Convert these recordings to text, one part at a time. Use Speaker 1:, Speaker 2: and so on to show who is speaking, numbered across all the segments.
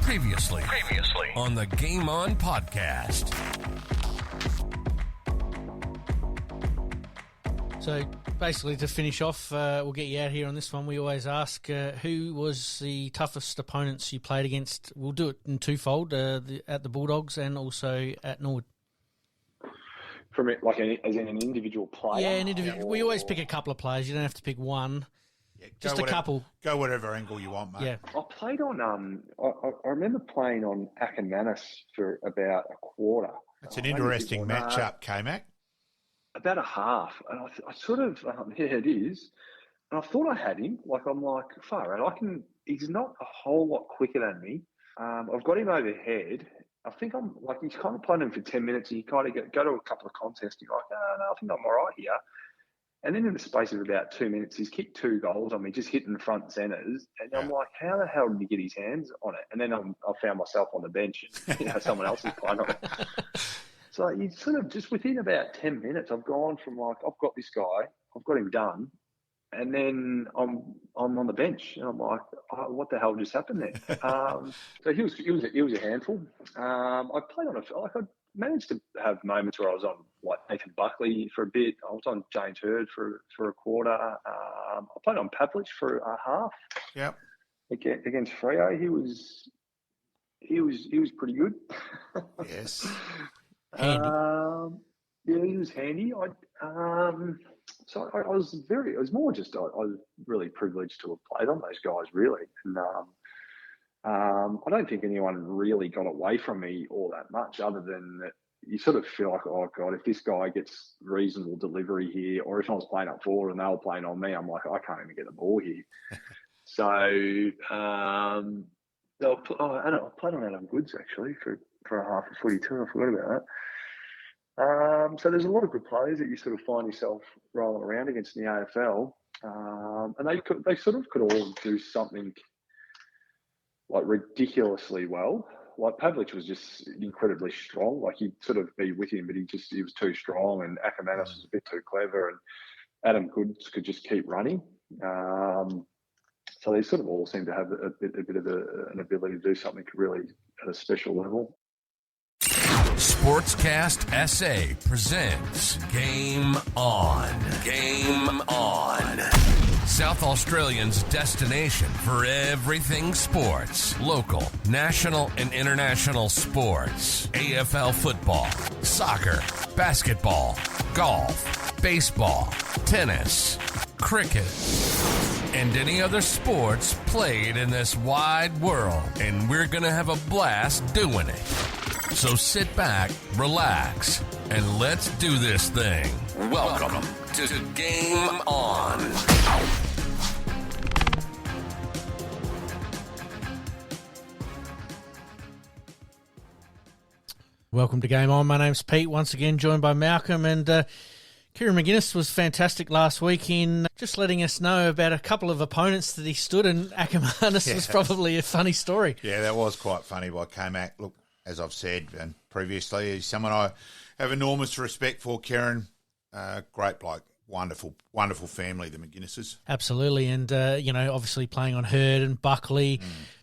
Speaker 1: Previously on the Game On podcast.
Speaker 2: So basically, to finish off, we'll get you out here on this one. We always ask who was the toughest opponents you played against. We'll do it in twofold, at the Bulldogs and also at Norwood.
Speaker 3: From it, like as in an individual player?
Speaker 2: Yeah, an individual. We always pick a couple of players. You don't have to pick one.
Speaker 4: Yeah,
Speaker 2: just a couple.
Speaker 4: Go whatever angle you want, mate.
Speaker 2: Yeah.
Speaker 3: I played on. I remember playing on Ackermanis for about a quarter.
Speaker 4: It's an interesting matchup, K-Mac.
Speaker 3: About a half, and I sort of yeah, it is. And I thought I had him. I'm like, far out. He's not a whole lot quicker than me. I've got him overhead. I think I'm like, he's kind of playing him for 10 minutes. And you kind of go to a couple of contests. And you're like, no, I think I'm all right here. And then in the space of about 2 minutes, he's kicked 2 goals on me, just hitting the front centres. And I'm like, how the hell did he get his hands on it? And then I found myself on the bench and, someone else is playing on it. So you sort of just within about 10 minutes, I've gone from like, I've got this guy, I've got him done. And then I'm on the bench, and I'm like, oh, what the hell just happened there? So he was a handful. I played on I managed to have moments where I was on like Nathan Buckley for a bit. I was on James Hird for a quarter. I played on Pavlich for a half.
Speaker 4: Yep.
Speaker 3: Against Freo, he was pretty good.
Speaker 4: Yes.
Speaker 2: Handy.
Speaker 3: Yeah, he was handy. So I was it was more just I was really privileged to have played on those guys, really. And I don't think anyone really got away from me all that much, other than that you sort of feel like, oh God, if this guy gets reasonable delivery here, or if I was playing up forward and they were playing on me, I'm like, I can't even get the ball here. So I played on Adam Goods actually for a half of footy too. I forgot about that. So there's a lot of good players that you sort of find yourself rolling around against in the AFL, and they sort of could all do something like ridiculously well. Like Pavlich was just incredibly strong. Like you'd sort of be with him, but he was too strong, and Ackermanis was a bit too clever, and Adam Goods could just keep running. So they sort of all seem to have a bit of an ability to do something really at a special level.
Speaker 1: Sportscast SA presents Game On. Game On. South Australians' destination for everything sports. Local, national, and international sports. AFL football, soccer, basketball, golf, baseball, tennis, cricket, and any other sports played in this wide world. And we're going to have a blast doing it. So sit back, relax, and let's do this thing. Welcome to Game On.
Speaker 2: Welcome to Game On. My name's Pete, once again joined by Malcom, and Kieran McGuinness was fantastic last week in just letting us know about a couple of opponents that he stood, and Ackermanis was probably a funny story.
Speaker 4: Yeah, that was quite funny by K-Mac. Look, as I've said and previously, he's someone I have enormous respect for, Kieran. Great bloke. Wonderful family, the McGuinnesses.
Speaker 2: Absolutely. And, obviously playing on Hird and Buckley,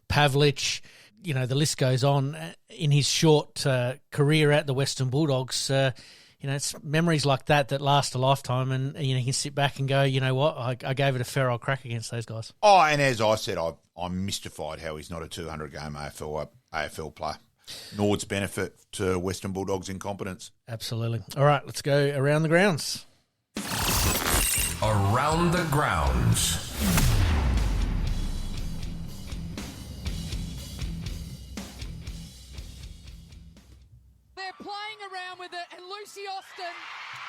Speaker 2: Pavlich, the list goes on. In his short career at the Western Bulldogs, it's memories like that last a lifetime, and, you can sit back and go, you know what, I gave it a fair old crack against those guys.
Speaker 4: Oh, and as I said, I'm mystified how he's not a 200-game AFL player. Nord's benefit to Western Bulldogs' incompetence.
Speaker 2: Absolutely. All right, let's go around the grounds.
Speaker 1: Around the grounds.
Speaker 5: They're playing around with it, and Lucy Austin,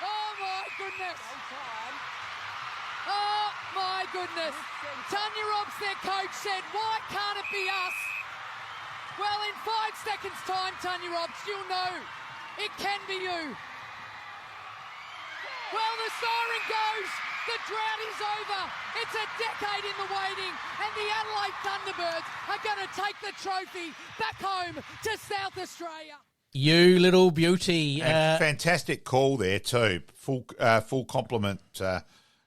Speaker 5: oh my goodness. Oh my goodness. Tanya Robs, their coach, said, why can't it be us? Well, in 5 seconds' time, Tanya Robs, you'll know it can be you. Well, the siren goes. The drought is over. It's a decade in the waiting, and the Adelaide Thunderbirds are going to take the trophy back home to South Australia.
Speaker 2: You little beauty.
Speaker 4: Fantastic call there too. Full compliment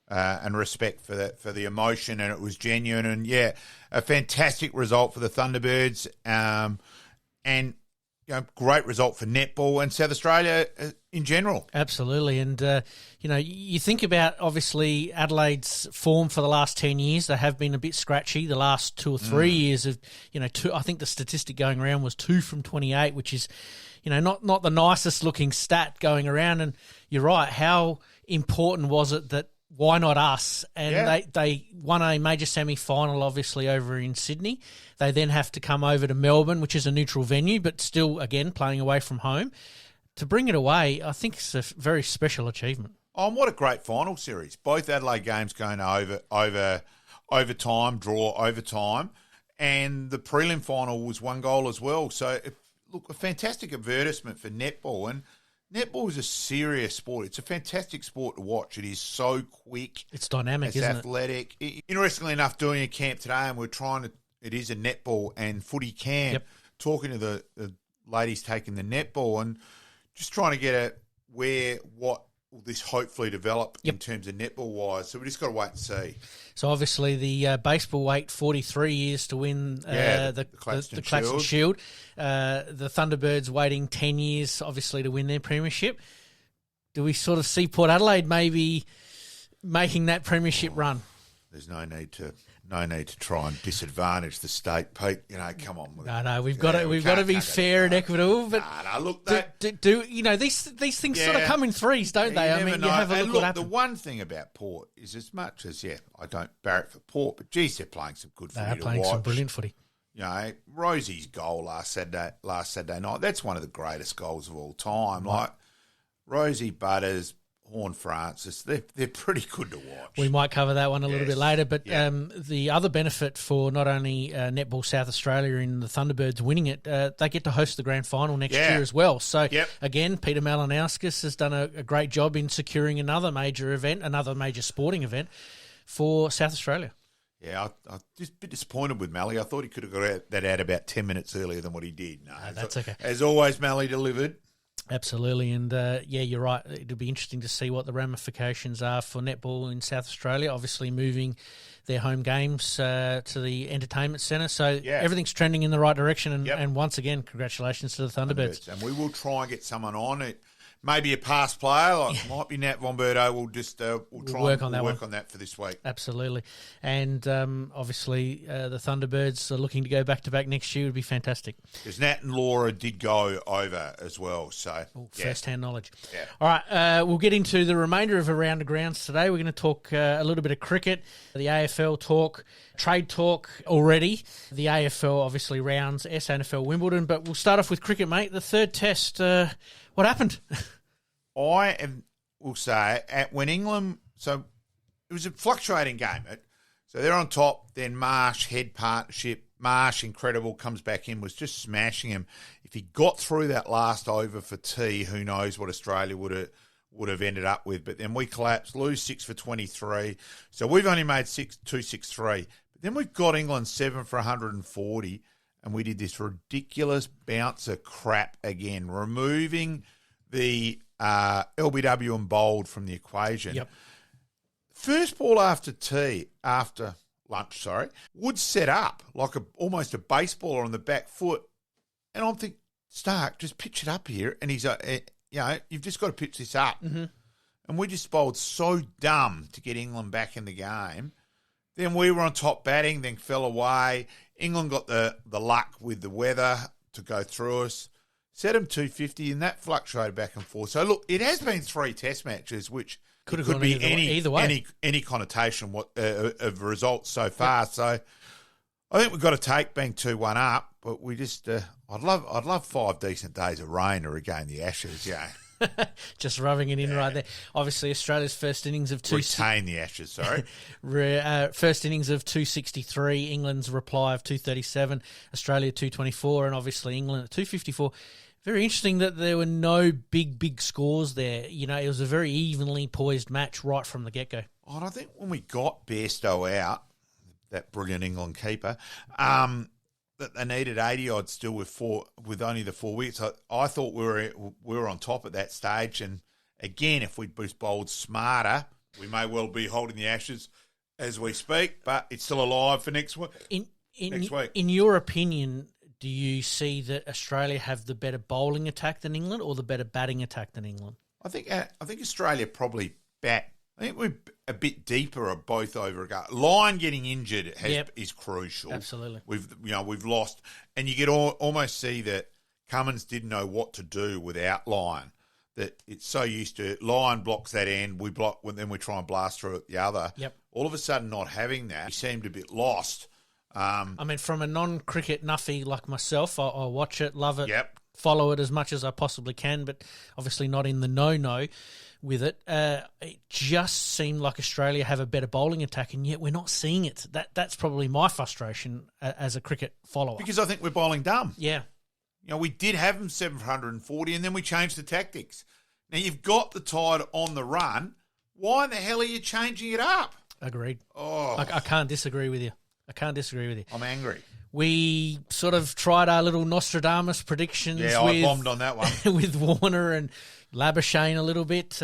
Speaker 4: and respect for the emotion, and it was genuine. And yeah, a fantastic result for the Thunderbirds, and great result for netball and South Australia in general.
Speaker 2: Absolutely. And, you think about, obviously, Adelaide's form for the last 10 years. They have been a bit scratchy. The last 2 or 3 years of, I think the statistic going around was 2 from 28, which is, not the nicest looking stat going around. And you're right. How important was it that why not us? And they won a major semi-final, obviously, over in Sydney. They then have to come over to Melbourne, which is a neutral venue, but still, again, playing away from home. To bring it away, I think it's a very special achievement.
Speaker 4: Oh, and what a great final series. Both Adelaide games going overtime, draw overtime, and the prelim final was 1 goal as well. So, look, a fantastic advertisement for netball. And netball is a serious sport. It's a fantastic sport to watch. It is so quick.
Speaker 2: It's dynamic,
Speaker 4: it's
Speaker 2: isn't
Speaker 4: athletic. Interestingly enough, doing a camp today, and it is a netball and footy camp, talking to the ladies taking the netball and just trying to get at what will this hopefully develop in terms of netball-wise. So we just got to wait and see.
Speaker 2: So obviously the baseball wait 43 years to win the Claxton Shield. The Thunderbirds waiting 10 years, obviously, to win their premiership. Do we sort of see Port Adelaide maybe making that premiership run?
Speaker 4: There's no need to try and disadvantage the state, Pete. Come on.
Speaker 2: No, we've got to be fair and equitable. But
Speaker 4: look,
Speaker 2: these things sort of come in threes, don't they? I mean, you have a look what happened.
Speaker 4: The one thing about Port is, as much as I don't barrack for Port, but geez, they're playing some good footy.
Speaker 2: They're playing some brilliant footy.
Speaker 4: Rosie's goal last Saturday night. That's one of the greatest goals of all time. Right. Like Rosie Butters, Horn Francis, they're pretty good to watch.
Speaker 2: We might cover that one a little bit later, but the other benefit for not only Netball South Australia and the Thunderbirds winning it, they get to host the grand final next year as well. So, again, Peter Malcom has done a great job in securing another major sporting event for South Australia.
Speaker 4: Yeah, I'm just a bit disappointed with Mally. I thought he could have got that out about 10 minutes earlier than what he did. No,
Speaker 2: that's okay.
Speaker 4: As always, Mally delivered.
Speaker 2: Absolutely, and you're right. It'll be interesting to see what the ramifications are for netball in South Australia, obviously moving their home games to the entertainment centre. So everything's trending in the right direction, and once again, congratulations to the Thunderbirds.
Speaker 4: And we will try and get someone on it. Maybe a past player, might be Nat Vonberto. We'll just work on that for this week.
Speaker 2: Absolutely, and obviously the Thunderbirds are looking to go back to back next year. Would be fantastic.
Speaker 4: Because Nat and Laura did go over as well, so
Speaker 2: first-hand knowledge. Yeah. All right, we'll get into the remainder of Around the Grounds today. We're going to talk a little bit of cricket, the AFL talk, trade talk already. The AFL obviously rounds SANFL Wimbledon, but we'll start off with cricket, mate. The third test. What happened?
Speaker 4: Will say when England, so it was a fluctuating game. So they're on top. Then Marsh head partnership. Marsh, incredible, comes back in, was just smashing him. If he got through that last over for tea, who knows what Australia would have ended up with. But then we collapsed, lose 6 for 23. So we've only made 263. But then we've got England 7 for 140, and we did this ridiculous bouncer crap again, removing the LBW and bowled from the equation.
Speaker 2: Yep.
Speaker 4: First ball after lunch, Wood set up like almost a baseballer on the back foot. And I'm thinking, Stark, just pitch it up here. And he's, you've just got to pitch this up.
Speaker 2: Mm-hmm.
Speaker 4: And we just bowled so dumb to get England back in the game. Then we were on top batting, then fell away. England got the luck with the weather to go through us. Set them 250, and that fluctuated back and forth. So, look, it has been 3 test matches, which could be
Speaker 2: either way.
Speaker 4: Any connotation of results so far. So, I think we've got to take being 2-1 up, but we just I'd love 5 decent days of rain to regain the Ashes,
Speaker 2: Just rubbing it in right there. Obviously, Australia's first innings of
Speaker 4: retain the Ashes. Sorry,
Speaker 2: first innings of 263. England's reply of 237. Australia 224, and obviously England at 254. Very interesting that there were no big scores there. It was a very evenly poised match right from the get-go.
Speaker 4: Oh, and I think when we got Bairstow out, that brilliant England keeper, that they needed 80 odd still with only the 4 wickets. I thought we were on top at that stage, and again, if we'd bowled smarter, We may well be holding the Ashes as we speak, but it's still alive for next week. Next week.
Speaker 2: In your opinion, do you see that Australia have the better bowling attack than England or the better batting attack than England?
Speaker 4: I think Australia probably bat. I think we're a bit deeper of both over regard. Lyon getting injured is crucial.
Speaker 2: Absolutely.
Speaker 4: We've lost, and you get almost see that Cummins didn't know what to do without Lyon. That it's so used to Lyon blocks that end, we block, then we try and blast through it the other.
Speaker 2: Yep.
Speaker 4: All of a sudden, not having that, he seemed a bit lost.
Speaker 2: I mean, from a non-cricket nuffy like myself, I watch it, love it,
Speaker 4: Yep.
Speaker 2: follow it as much as I possibly can, but obviously not in the no-no with it. It just seemed like Australia have a better bowling attack, and yet we're not seeing it. That's probably my frustration as a cricket follower.
Speaker 4: Because I think we're bowling dumb.
Speaker 2: Yeah.
Speaker 4: We did have them 740, and then we changed the tactics. Now, you've got the tide on the run. Why in the hell are you changing it up?
Speaker 2: Agreed.
Speaker 4: Oh,
Speaker 2: I can't disagree with you.
Speaker 4: I'm angry.
Speaker 2: We sort of tried our little Nostradamus predictions.
Speaker 4: Yeah, I bombed on that one.
Speaker 2: with Warner and Labuschagne a little bit.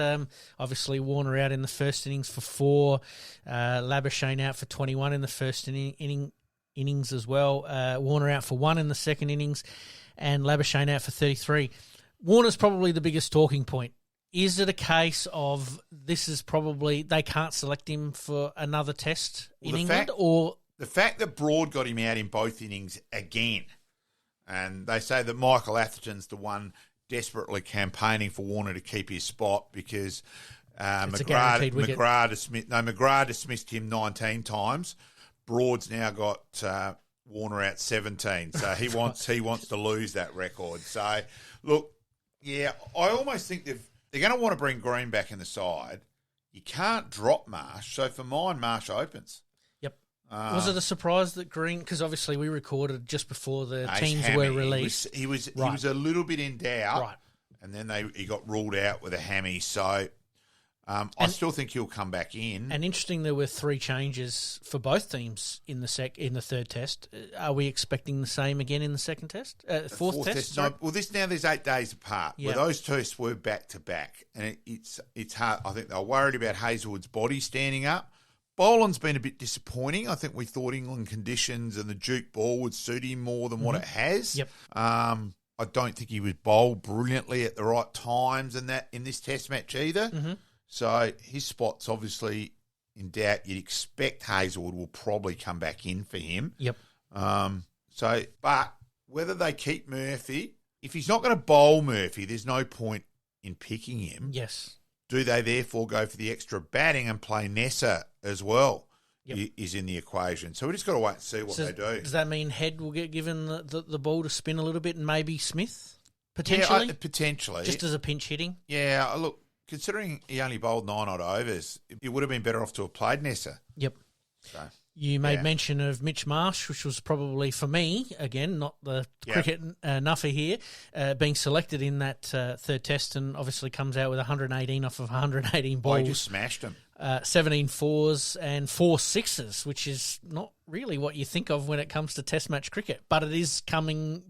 Speaker 2: Obviously, Warner out in the first innings for 4. Labuschagne out for 21 in the first innings as well. Warner out for 1 in the second innings. And Labuschagne out for 33. Warner's probably the biggest talking point. Is it a case of this is probably they can't select him for another test in England? Or
Speaker 4: the fact that Broad got him out in both innings again, and they say that Michael Atherton's the one campaigning for Warner to keep his spot because McGrath dismissed him 19 times. Broad's now got Warner out 17, so he wants to lose that record. So, look, yeah, I almost think they're going to want to bring Green back in the side. You can't drop Marsh, so for mine, Marsh opens.
Speaker 2: Yep. Was it a surprise that Green? Because obviously we recorded just before the teams were released.
Speaker 4: He was a little bit in doubt, right? And then he got ruled out with a hammy. So. I still think he'll come back in. And
Speaker 2: interesting, there were 3 changes for both teams in the third test. Are we expecting the same again in the second test? Fourth test?
Speaker 4: No. Well, there's 8 days apart. Yeah. Where those tests were back to back, and it's hard. I think they're worried about Hazelwood's body standing up. Boland's been a bit disappointing. I think we thought England conditions and the Duke ball would suit him more than what it has.
Speaker 2: Yep.
Speaker 4: I don't think he was bowled brilliantly at the right times in this test match either.
Speaker 2: Mm-hmm.
Speaker 4: So his spot's obviously in doubt. You'd expect Hazelwood will probably come back in for him.
Speaker 2: Yep.
Speaker 4: But whether they keep Murphy, if he's not going to bowl Murphy, there's no point in picking him.
Speaker 2: Yes.
Speaker 4: Do they therefore go for the extra batting and play Nessa as well? Yep. Is in the equation. So we just got to wait and see what they do.
Speaker 2: Does that mean Head will get given the ball to spin a little bit and maybe Smith potentially?
Speaker 4: Yeah, potentially.
Speaker 2: Just as a pinch hitting?
Speaker 4: Yeah, look. Considering he only bowled 9 odd overs, it would have been better off to have played Nessa.
Speaker 2: Yep.
Speaker 4: So,
Speaker 2: you made mention of Mitch Marsh, which was probably, for me, again, not the cricket nuffer here, being selected in that third test and obviously comes out with 118 off of 118 balls.
Speaker 4: He just smashed them.
Speaker 2: 17 fours and 4 sixes, which is not really what you think of when it comes to test match cricket, but it is becoming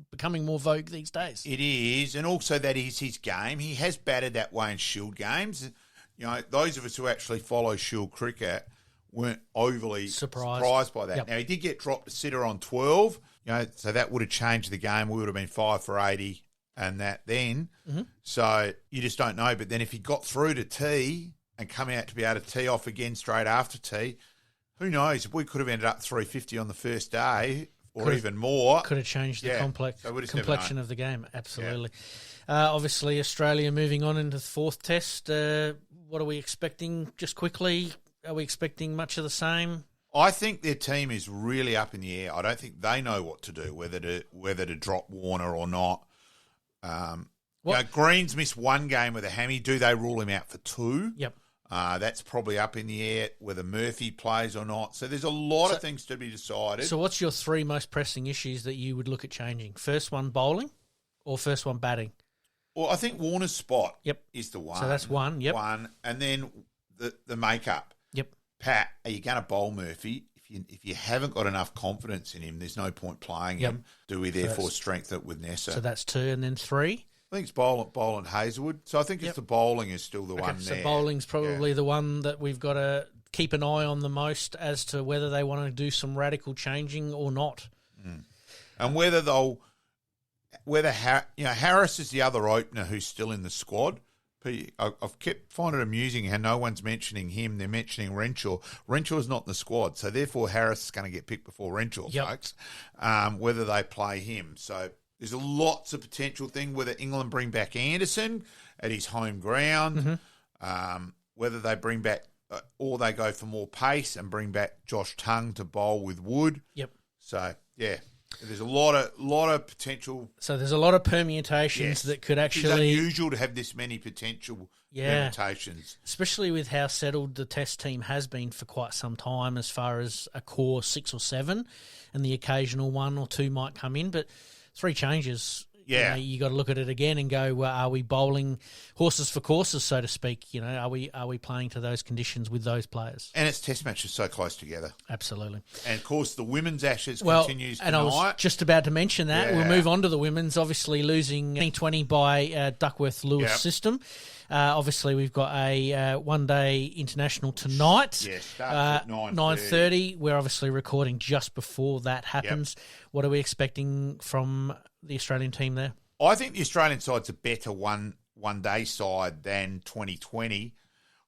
Speaker 2: more vogue these days.
Speaker 4: It is, and also that is his game. He has batted that way in Shield games. Those of us who actually follow Shield cricket weren't overly surprised by that.
Speaker 2: Yep.
Speaker 4: Now, he did get dropped to sitter on 12, so that would have changed the game. We would have been 5 for 80 and that then.
Speaker 2: Mm-hmm.
Speaker 4: So you just don't know. But then if he got through to tee and come out to be able to tee off again straight after tee, who knows? We could have ended up 350 on the first day or even more.
Speaker 2: Could have changed the complexion of the game. Absolutely. Yeah. Obviously, Australia moving on into the fourth test. What are we expecting? Just quickly, are we expecting much of the same?
Speaker 4: I think their team is really up in the air. I don't think they know what to do, whether to drop Warner or not. Green's missed 1 game with a hammy. Do they rule him out for 2?
Speaker 2: Yep.
Speaker 4: That's probably up in the air, whether Murphy plays or not. So there's a lot of things to be decided.
Speaker 2: So what's your 3 most pressing issues that you would look at changing? First one, bowling, or first one, batting?
Speaker 4: Well, I think Warner's spot is the one.
Speaker 2: So that's 1, yep.
Speaker 4: 1, and then the makeup.
Speaker 2: Yep.
Speaker 4: Pat, are you going to bowl Murphy? If you haven't got enough confidence in him, there's no point playing him. Do we therefore strengthen it with Nessa?
Speaker 2: So that's 2, and then 3?
Speaker 4: I think it's Boland Hazelwood. So I think it's the bowling is still the one
Speaker 2: so
Speaker 4: there.
Speaker 2: bowling's probably the one that we've got to keep an eye on the most as to whether they want to do some radical changing or not.
Speaker 4: And Harris is the other opener who's still in the squad. I've kept finding it amusing how no one's mentioning him. They're mentioning Renshaw. Renshaw's not in the squad, so therefore Harris is going to get picked before Renshaw, folks, whether they play him. So there's lots of potential thing, whether England bring back Anderson at his home ground, whether they bring back or they go for more pace and bring back Josh Tongue to bowl with Wood.
Speaker 2: Yep.
Speaker 4: So, yeah. There's a lot of potential.
Speaker 2: So there's a lot of permutations that could actually...
Speaker 4: It's unusual to have this many potential permutations.
Speaker 2: Especially with how settled the test team has been for quite some time as far as a core 6 or 7 and the occasional 1 or 2 might come in. But 3 changes...
Speaker 4: Yeah,
Speaker 2: you got to look at it again and go, well, are we bowling horses for courses, so to speak? Are we playing to those conditions with those players?
Speaker 4: And its test matches so close together.
Speaker 2: Absolutely.
Speaker 4: And of course, the women's Ashes continues tonight.
Speaker 2: And I was just about to mention that. Yeah. We'll move on to the women's. Obviously, losing 2020 by Duckworth-Lewis system. Obviously, we've got a one-day international tonight.
Speaker 4: Yes, starts at
Speaker 2: 9:30. We're obviously recording just before that happens. Yep. What are we expecting from the Australian team there?
Speaker 4: I think the Australian side's a better one-day side than 2020.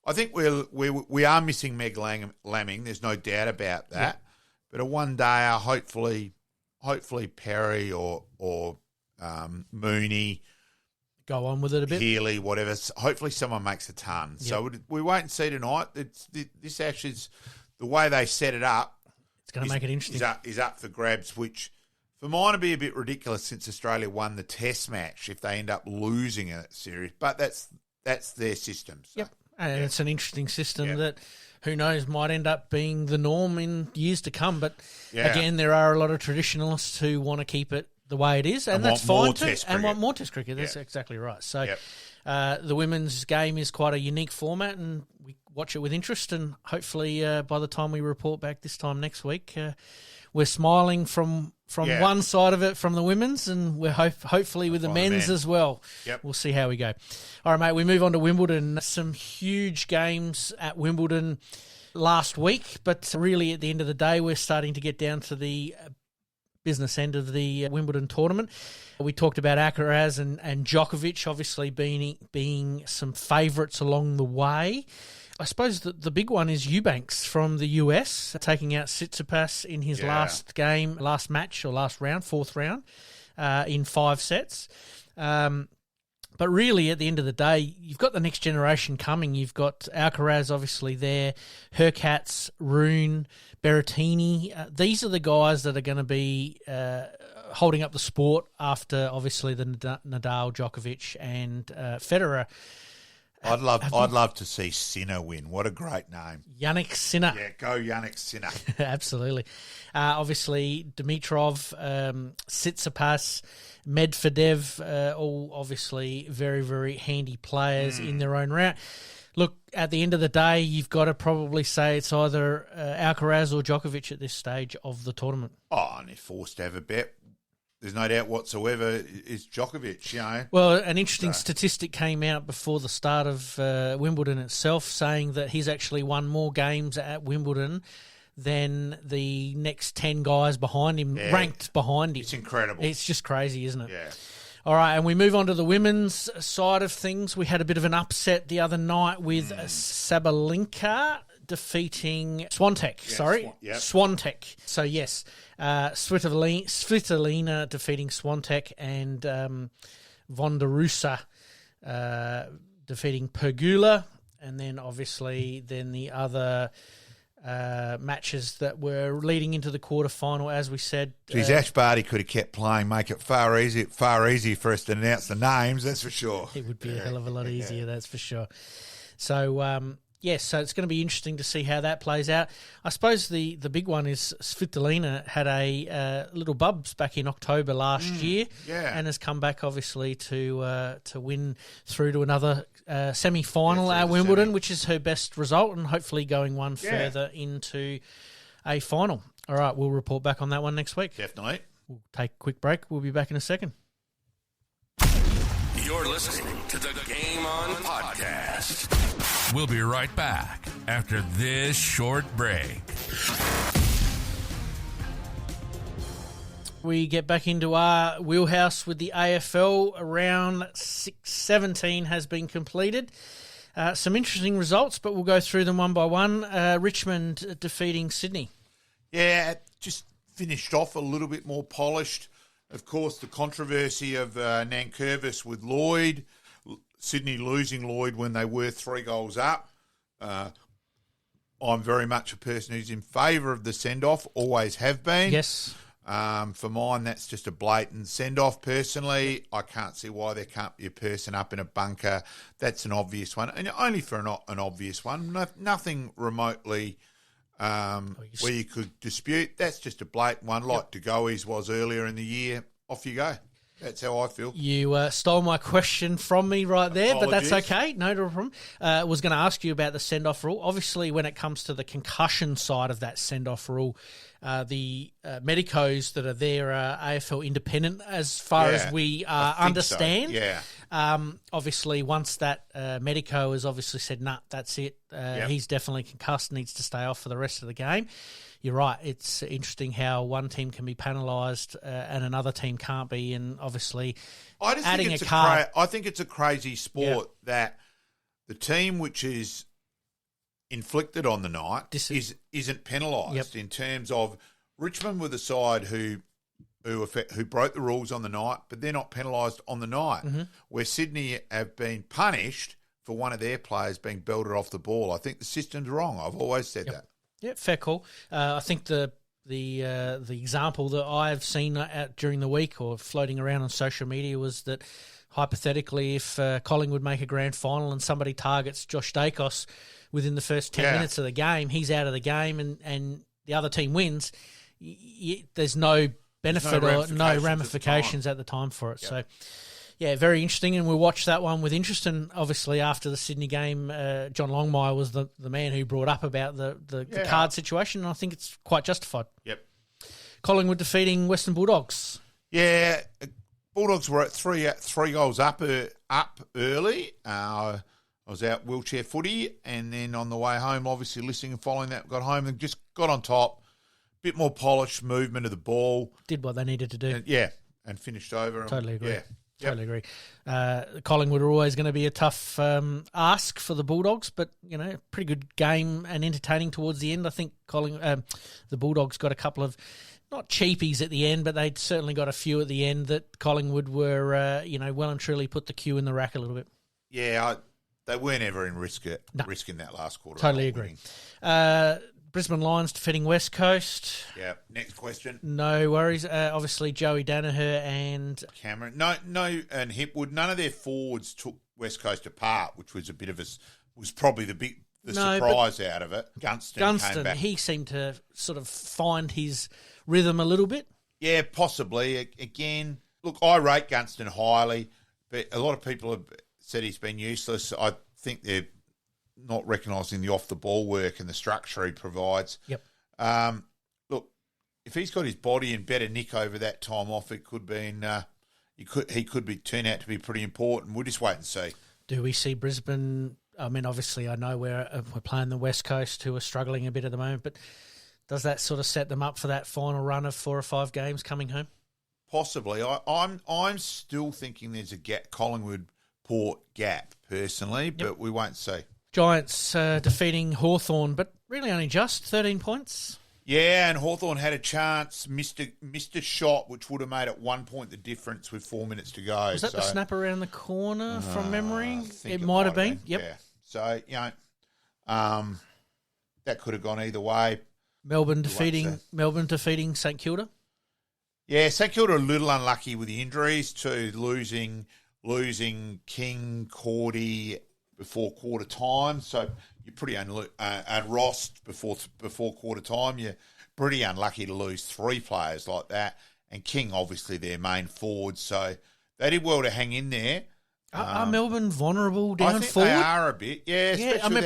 Speaker 4: I think we are missing Meg Lamming. There's no doubt about that. Yep. But a one-dayer, hopefully Perry or Mooney.
Speaker 2: Go on with it a bit.
Speaker 4: Healy, whatever. Hopefully someone makes a ton. Yep. So we wait and see tonight. This Ashes, the way they set it up,
Speaker 2: it's going to make it interesting.
Speaker 4: Is up for grabs, which for mine would be a bit ridiculous since Australia won the Test match if they end up losing a series. But that's their system. So.
Speaker 2: Yep, and it's an interesting system that who knows might end up being the norm in years to come. But again, there are a lot of traditionalists who want to keep it the way it is, and that's fine too. And want more Test cricket. That's exactly right. So the women's game is quite a unique format, and we watch it with interest. And hopefully, by the time we report back this time next week, we're smiling from one side of it, from the women's, and we're hopefully with the men's as well.
Speaker 4: Yep.
Speaker 2: We'll see how we go. All right, mate. We move on to Wimbledon. Some huge games at Wimbledon last week, but really at the end of the day, we're starting to get down to the business end of the Wimbledon tournament. We talked about Alcaraz and Djokovic obviously being some favourites along the way. I suppose the big one is Eubanks from the US, taking out Tsitsipas in his last match or last round, 4th round, in 5 sets. But really, at the end of the day, you've got the next generation coming. You've got Alcaraz, obviously, there, Hurkacz, Rune, Berrettini. These are the guys that are going to be holding up the sport after, obviously, the Nadal, Djokovic, and Federer.
Speaker 4: I'd love to see Sinner win. What a great name.
Speaker 2: Yannick Sinner.
Speaker 4: Yeah, go Yannick Sinner.
Speaker 2: Absolutely. Obviously, Dimitrov, Tsitsipas, Medvedev, all obviously very, very handy players in their own right. Look, at the end of the day, you've got to probably say it's either Alcaraz or Djokovic at this stage of the tournament.
Speaker 4: Oh, and they're forced to have a bet. There's no doubt whatsoever it's Djokovic, you know.
Speaker 2: Well, an interesting statistic came out before the start of Wimbledon itself saying that he's actually won more games at Wimbledon than the next 10 guys behind him, ranked behind him.
Speaker 4: It's incredible.
Speaker 2: It's just crazy, isn't it?
Speaker 4: Yeah.
Speaker 2: All right, and we move on to the women's side of things. We had a bit of an upset the other night with Sabalenka defeating Swiatek. Swiatek. So, yes, Svitolina defeating Swiatek and Vondarusa defeating Pegula. And then, obviously, the other matches that were leading into the quarterfinal, as we said.
Speaker 4: Geez, Ash Barty could have kept playing, make it far easier for us to announce the names, that's for sure.
Speaker 2: It would be a hell of a lot easier, that's for sure. So, so it's going to be interesting to see how that plays out. I suppose the big one is Svitolina had a little bubs back in October last year and has come back, obviously, to win through to another semi-final at Wimbledon, which is her best result, and hopefully going one further into a final. All right, we'll report back on that one next week.
Speaker 4: Definitely.
Speaker 2: We'll take a quick break. We'll be back in a second.
Speaker 1: You're listening to the Game On Podcast. We'll be right back after this short break.
Speaker 2: We get back into our wheelhouse with the AFL. Round 17 has been completed. Some interesting results, but we'll go through them one by one. Richmond defeating Sydney.
Speaker 4: Yeah, just finished off a little bit more polished. Of course, the controversy of Nankervis with Lloyd, Sydney losing Lloyd when they were 3 goals up. I'm very much a person who's in favour of the send-off, always have been.
Speaker 2: Yes.
Speaker 4: For mine, that's just a blatant send-off personally. I can't see why there can't be a person up in a bunker. That's an obvious one, and only for an obvious one. Nothing remotely where you could dispute. That's just a blatant one, like DeGoey's was earlier in the year. Off you go. That's how I feel.
Speaker 2: You stole my question from me right there,
Speaker 4: Apologies.
Speaker 2: but that's okay. No problem. I was going to ask you about the send-off rule. Obviously, when it comes to the concussion side of that send-off rule, the medicos that are there are AFL independent as far as we understand.
Speaker 4: So. Yeah.
Speaker 2: Obviously, once that medico has obviously said, nah, that's it, he's definitely concussed, needs to stay off for the rest of the game. You're right. It's interesting how one team can be penalised and another team can't be, and obviously adding a card.
Speaker 4: I think it's a crazy sport that the team which is inflicted on the night isn't penalised in terms of Richmond were the side who broke the rules on the night, but they're not penalised on the night. Mm-hmm. Where Sydney have been punished for one of their players being belted off the ball. I think the system's wrong. I've always said that.
Speaker 2: Yeah, fair call. I think the example that I've seen during the week or floating around on social media was that hypothetically, if Collingwood make a grand final and somebody targets Josh Dacos within the first 10 minutes of the game, he's out of the game and the other team wins, there's no benefit or no ramifications at the time for it. Yep. So, yeah, very interesting, and we'll watch that one with interest. And obviously, after the Sydney game, John Longmire was the man who brought up about the card situation, and I think it's quite justified.
Speaker 4: Yep.
Speaker 2: Collingwood defeating Western Bulldogs.
Speaker 4: Yeah, Bulldogs were at three goals up early. I was out wheelchair footy, and then on the way home, obviously listening and following that, got home and just got on top. Bit more polished movement of the ball.
Speaker 2: Did what they needed to do.
Speaker 4: And finished over.
Speaker 2: Totally agree.
Speaker 4: Yeah.
Speaker 2: Totally agree. Collingwood are always going to be a tough ask for the Bulldogs, but, pretty good game and entertaining towards the end. I think the Bulldogs got a couple of, not cheapies at the end, but they certainly got a few at the end that Collingwood were, well and truly put the cue in the rack a little bit.
Speaker 4: Yeah, they weren't ever in risk in that last quarter.
Speaker 2: Totally agree. Brisbane Lions defeating West Coast.
Speaker 4: Yeah. Next question.
Speaker 2: No worries. Obviously, Joey Danaher and
Speaker 4: Cameron. And Hipwood. None of their forwards took West Coast apart, which was was probably the surprise out of it. Gunston came back.
Speaker 2: He seemed to sort of find his rhythm a little bit.
Speaker 4: Yeah, possibly. Again, look, I rate Gunston highly, but a lot of people have said he's been useless. I think they're not recognising the off-the-ball work and the structure he provides.
Speaker 2: Yep.
Speaker 4: Look, if he's got his body in better nick over that time off, it could be he could turn out to be pretty important. We'll just wait and see.
Speaker 2: Do we see Brisbane? I mean, obviously, I know we're playing the West Coast, who are struggling a bit at the moment, but does that sort of set them up for that final run of 4 or 5 games coming home?
Speaker 4: Possibly. I'm still thinking there's a Collingwood Port gap personally, but we won't see.
Speaker 2: Giants defeating Hawthorn, but really only just 13 points.
Speaker 4: Yeah, and Hawthorn had a chance, missed a shot, which would have made it 1 point the difference with 4 minutes to go.
Speaker 2: Was that the snap around the corner from memory? It might have been. Yep.
Speaker 4: Yeah. So, that could have gone either way.
Speaker 2: Melbourne defeating St Kilda.
Speaker 4: Yeah, St Kilda are a little unlucky with the injuries to losing King, Cordy before quarter time. So you're pretty and Ross before quarter time. You're pretty unlucky to lose 3 players like that. And King, obviously, their main forward. So they did well to hang in there.
Speaker 2: Are Melbourne vulnerable down
Speaker 4: I think
Speaker 2: forward?
Speaker 4: They are a bit, yeah.
Speaker 2: I mean,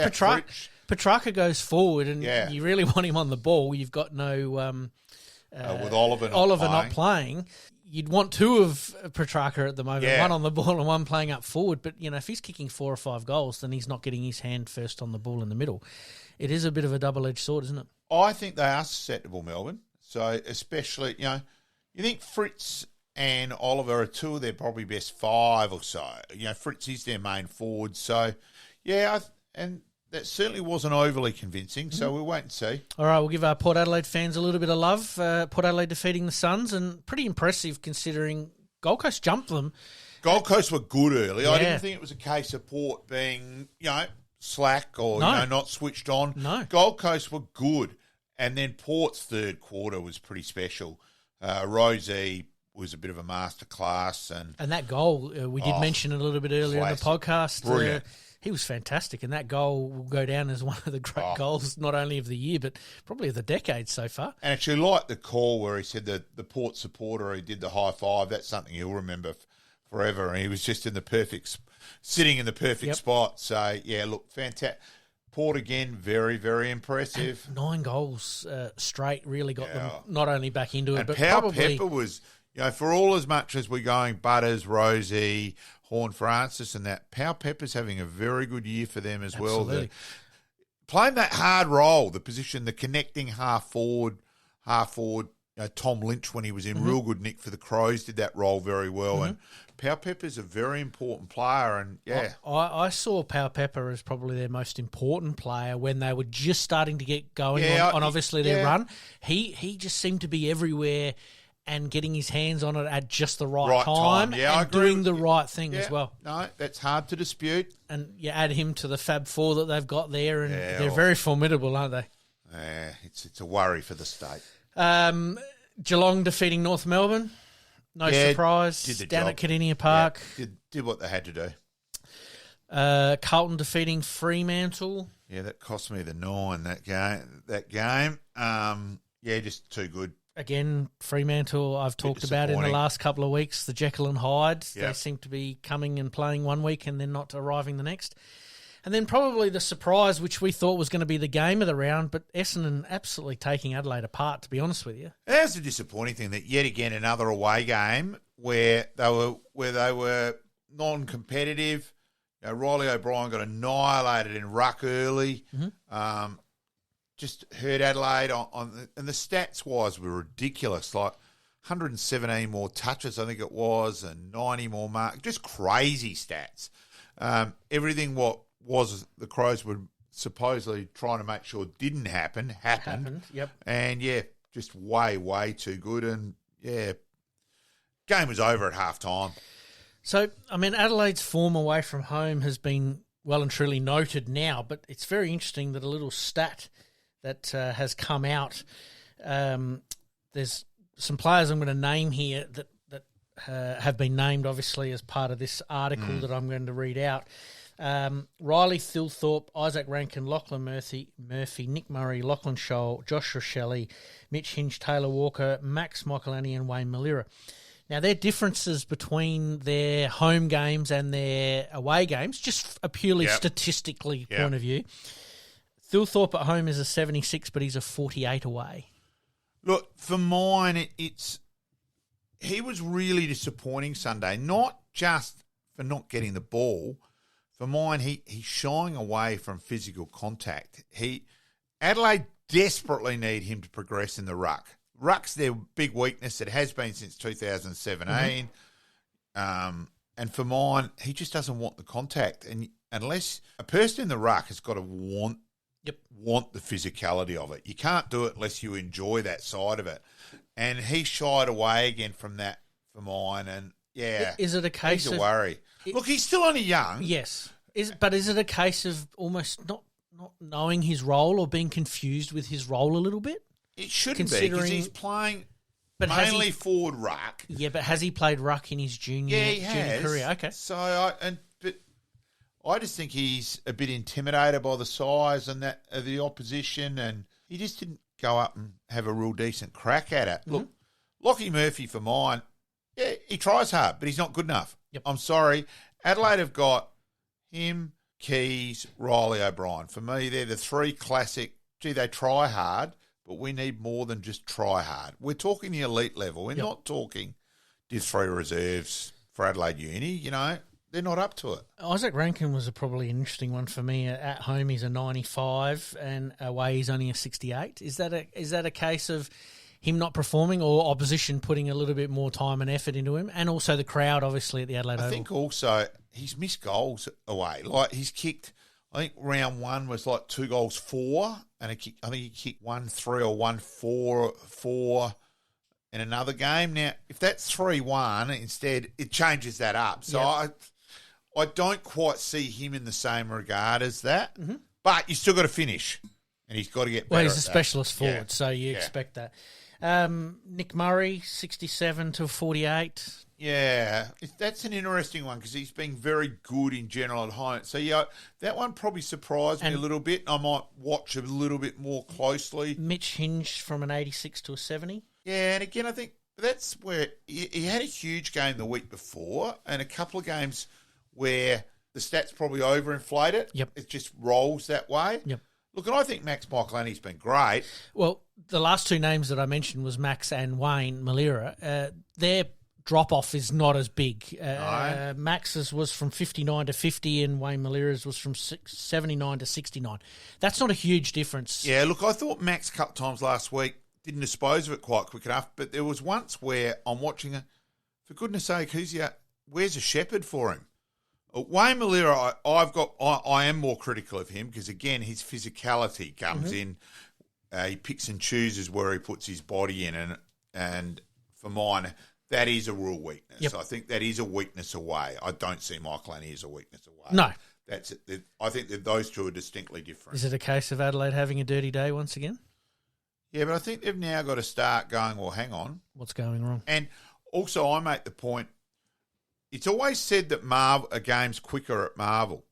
Speaker 2: Petrarca goes forward, and you really want him on the ball. You've got no
Speaker 4: with Oliver
Speaker 2: not playing. you'd want two of Petrarca at the moment,
Speaker 4: Yeah.
Speaker 2: one on the ball and one playing up forward. But, if he's kicking 4 or 5 goals, then he's not getting his hand first on the ball in the middle. It is a bit of a double-edged sword, isn't it?
Speaker 4: I think they are susceptible, Melbourne. So especially, you think Fritz and Oliver are two of their probably best 5 or so. Fritz is their main forward. So, and that certainly wasn't overly convincing. So we'll wait and see.
Speaker 2: All right, we'll give our Port Adelaide fans a little bit of love. Port Adelaide defeating the Suns, and pretty impressive considering Gold Coast jumped them.
Speaker 4: Gold Coast were good early. I
Speaker 2: Yeah.
Speaker 4: didn't think it was a case of Port being, slack or
Speaker 2: No.
Speaker 4: not switched on.
Speaker 2: No.
Speaker 4: Gold Coast were good. And then Port's third quarter was pretty special. Rosie was a bit of a masterclass. And
Speaker 2: And that goal, we did mention it a little bit earlier in the
Speaker 4: classic.
Speaker 2: podcast.
Speaker 4: Brilliant.
Speaker 2: He was fantastic, and that goal will go down as one of the great goals, not only of the year, but probably of the decade so far.
Speaker 4: And actually, like the call where he said that the Port supporter who did the high five, that's something he'll remember forever. And he was just sitting in the perfect spot. So, look, fantastic. Port again, very, very impressive.
Speaker 2: And 9 goals straight really got them not only back into it,
Speaker 4: And
Speaker 2: but
Speaker 4: Pau
Speaker 2: probably...
Speaker 4: Pepper was, for all as much as we're going Butters, Rosie, Horn Francis and that, Pau Pepper's having a very good year for them as
Speaker 2: Absolutely.
Speaker 4: well. Playing that hard role, the position, the connecting half forward. Tom Lynch, when he was in real good nick for the Crows, did that role very well. And Pau Pepper's a very important player. And
Speaker 2: I saw Pau Pepper as probably their most important player when they were just starting to get going on obviously their run. He just seemed to be everywhere and getting his hands on it at just the right time and doing the right thing as well.
Speaker 4: No, that's hard to dispute.
Speaker 2: And you add him to the Fab Four that they've got there, and they're very formidable, aren't they?
Speaker 4: It's a worry for the state.
Speaker 2: Geelong defeating North Melbourne. No surprise. Down at Kardinia Park.
Speaker 4: Did what they had to do.
Speaker 2: Carlton defeating Fremantle.
Speaker 4: Yeah, that cost me the 9, that game. Just too good.
Speaker 2: Again, Fremantle, I've talked about in the last couple of weeks, the Jekyll and Hyde.
Speaker 4: Yep.
Speaker 2: They seem to be coming and playing one week and then not arriving the next. And then probably the surprise, which we thought was going to be the game of the round, but Essendon absolutely taking Adelaide apart, to be honest with you.
Speaker 4: That's the disappointing thing, that yet again another away game where they were non-competitive. Riley O'Brien got annihilated in ruck early. Just hurt Adelaide and the stats-wise were ridiculous, like 117 more touches, I think it was, and 90 more marks. Just crazy stats. Everything what was the Crows were supposedly trying to make sure didn't happened.
Speaker 2: Yep.
Speaker 4: And, just way, way too good. And, game was over at half-time.
Speaker 2: So, Adelaide's form away from home has been well and truly noted now, but it's very interesting that a little stat that has come out. There's some players I'm going to name here that have been named, obviously, as part of this article that I'm going to read out. Riley Thilthorpe, Isaac Rankin, Lachlan Murphy, Nick Murray, Lachlan Scholl, Josh Rochelle, Mitch Hinge, Taylor Walker, Max Michelani and Wayne Malira. Now, their differences between their home games and their away games, just a purely statistically point of view. Thilthorpe at home is a 76, but he's a 48 away. Look,
Speaker 4: for mine, he was really disappointing Sunday, not just for not getting the ball. For mine, he's shying away from physical contact. Adelaide desperately need him to progress in the ruck. Ruck's their big weakness. It has been since 2017. And for mine, he just doesn't want the contact. And unless a person in the ruck has got to want the physicality of it. You can't do it unless you enjoy that side of it. And he shied away again from that for mine. And,
Speaker 2: is it a case
Speaker 4: he's a worry. Look, he's still only young.
Speaker 2: Yes. But is it a case of almost not knowing his role or being confused with his role a little bit?
Speaker 4: It shouldn't be, because he's playing mainly forward ruck.
Speaker 2: Yeah, but has he played ruck in his junior career? Okay.
Speaker 4: So, I just think he's a bit intimidated by the size and that of the opposition, and he just didn't go up and have a real decent crack at it. Look, Lockie Murphy for mine, he tries hard, but he's not good enough.
Speaker 2: Yep.
Speaker 4: I'm sorry. Adelaide have got him, Keys, Riley O'Brien. For me, they're the 3 classic, they try hard, but we need more than just try hard. We're talking the elite level. We're not talking did 3 reserves for Adelaide Uni, you know, they're not up to it.
Speaker 2: Isaac Rankin was probably an interesting one for me. At home, he's a 95, and away he's only a 68. Is that a case of him not performing, or opposition putting a little bit more time and effort into him, and also the crowd, obviously, at the Adelaide Oval?
Speaker 4: I think also he's missed goals away. Like, he's kicked, I think round 1 was like 2 goals 4, and I think he kicked 1-3 or 1-4 in another game. Now, if that's 3-1, instead, it changes that up. So I don't quite see him in the same regard as that, but you still got to finish, and he's got to get better.
Speaker 2: Well, he's a
Speaker 4: at
Speaker 2: specialist
Speaker 4: that.
Speaker 2: forward, so you expect that. Nick Murray, 67 to 48.
Speaker 4: Yeah, that's an interesting one because he's been very good in general at home. So, yeah, that one probably surprised me a little bit. I might watch a little bit more closely.
Speaker 2: Mitch hinged from an 86 to a 70.
Speaker 4: Yeah, and again, I think that's where he had a huge game the week before and a couple of games where the stats probably overinflate it.
Speaker 2: Yep.
Speaker 4: It just rolls that way.
Speaker 2: Yep.
Speaker 4: Look, and I think Max Michaelani's been great.
Speaker 2: Well, the last 2 names that I mentioned was Max and Wayne Malira. Their drop-off is not as big.
Speaker 4: No.
Speaker 2: Max's was from 59 to 50 and Wayne Malira's was from 79 to 69. That's not a huge difference.
Speaker 4: Yeah, look, I thought Max a couple of times last week didn't dispose of it quite quick enough, but there was once where I'm watching it, for goodness sake, where's a shepherd for him? Wayne Malira, I am more critical of him because, again, his physicality comes in. He picks and chooses where he puts his body in, and for mine, that is a real weakness.
Speaker 2: Yep.
Speaker 4: I think that is a weakness away. I don't see Michaelani as a weakness away.
Speaker 2: No.
Speaker 4: That's it. I think that those two are distinctly different.
Speaker 2: Is it a case of Adelaide having a dirty day once again?
Speaker 4: Yeah, but I think they've now got to start going, well, hang on.
Speaker 2: What's going wrong?
Speaker 4: And also, I make the point, it's always said that a game's quicker at Marvel.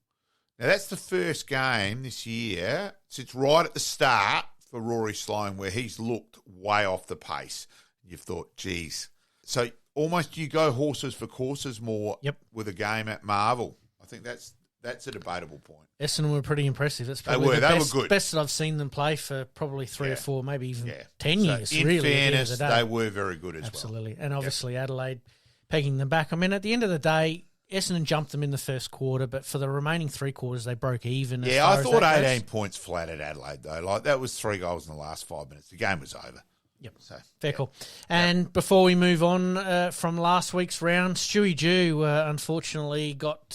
Speaker 4: Now, that's the first game this year since right at the start for Rory Sloane where he's looked way off the pace. You've thought, geez. So almost you go horses for courses more with a game at Marvel. I think that's a debatable point.
Speaker 2: Essendon were pretty impressive. That's probably
Speaker 4: They
Speaker 2: the
Speaker 4: were good.
Speaker 2: Best that I've seen them play for probably 3 or 4, maybe even 10 years.
Speaker 4: In
Speaker 2: really,
Speaker 4: fairness,
Speaker 2: at the end of the day.
Speaker 4: they were very good as well.
Speaker 2: Absolutely. And obviously Adelaide pegging them back. I mean, at the end of the day, Essendon jumped them in the first quarter, but for the remaining 3 quarters, they broke even.
Speaker 4: Yeah, I thought 18 points flat at Adelaide, though. Like, that was 3 goals in the last 5 minutes. The game was over.
Speaker 2: Yep.
Speaker 4: So,
Speaker 2: Fair call. And before we move on from last week's round, Stewie Jew unfortunately got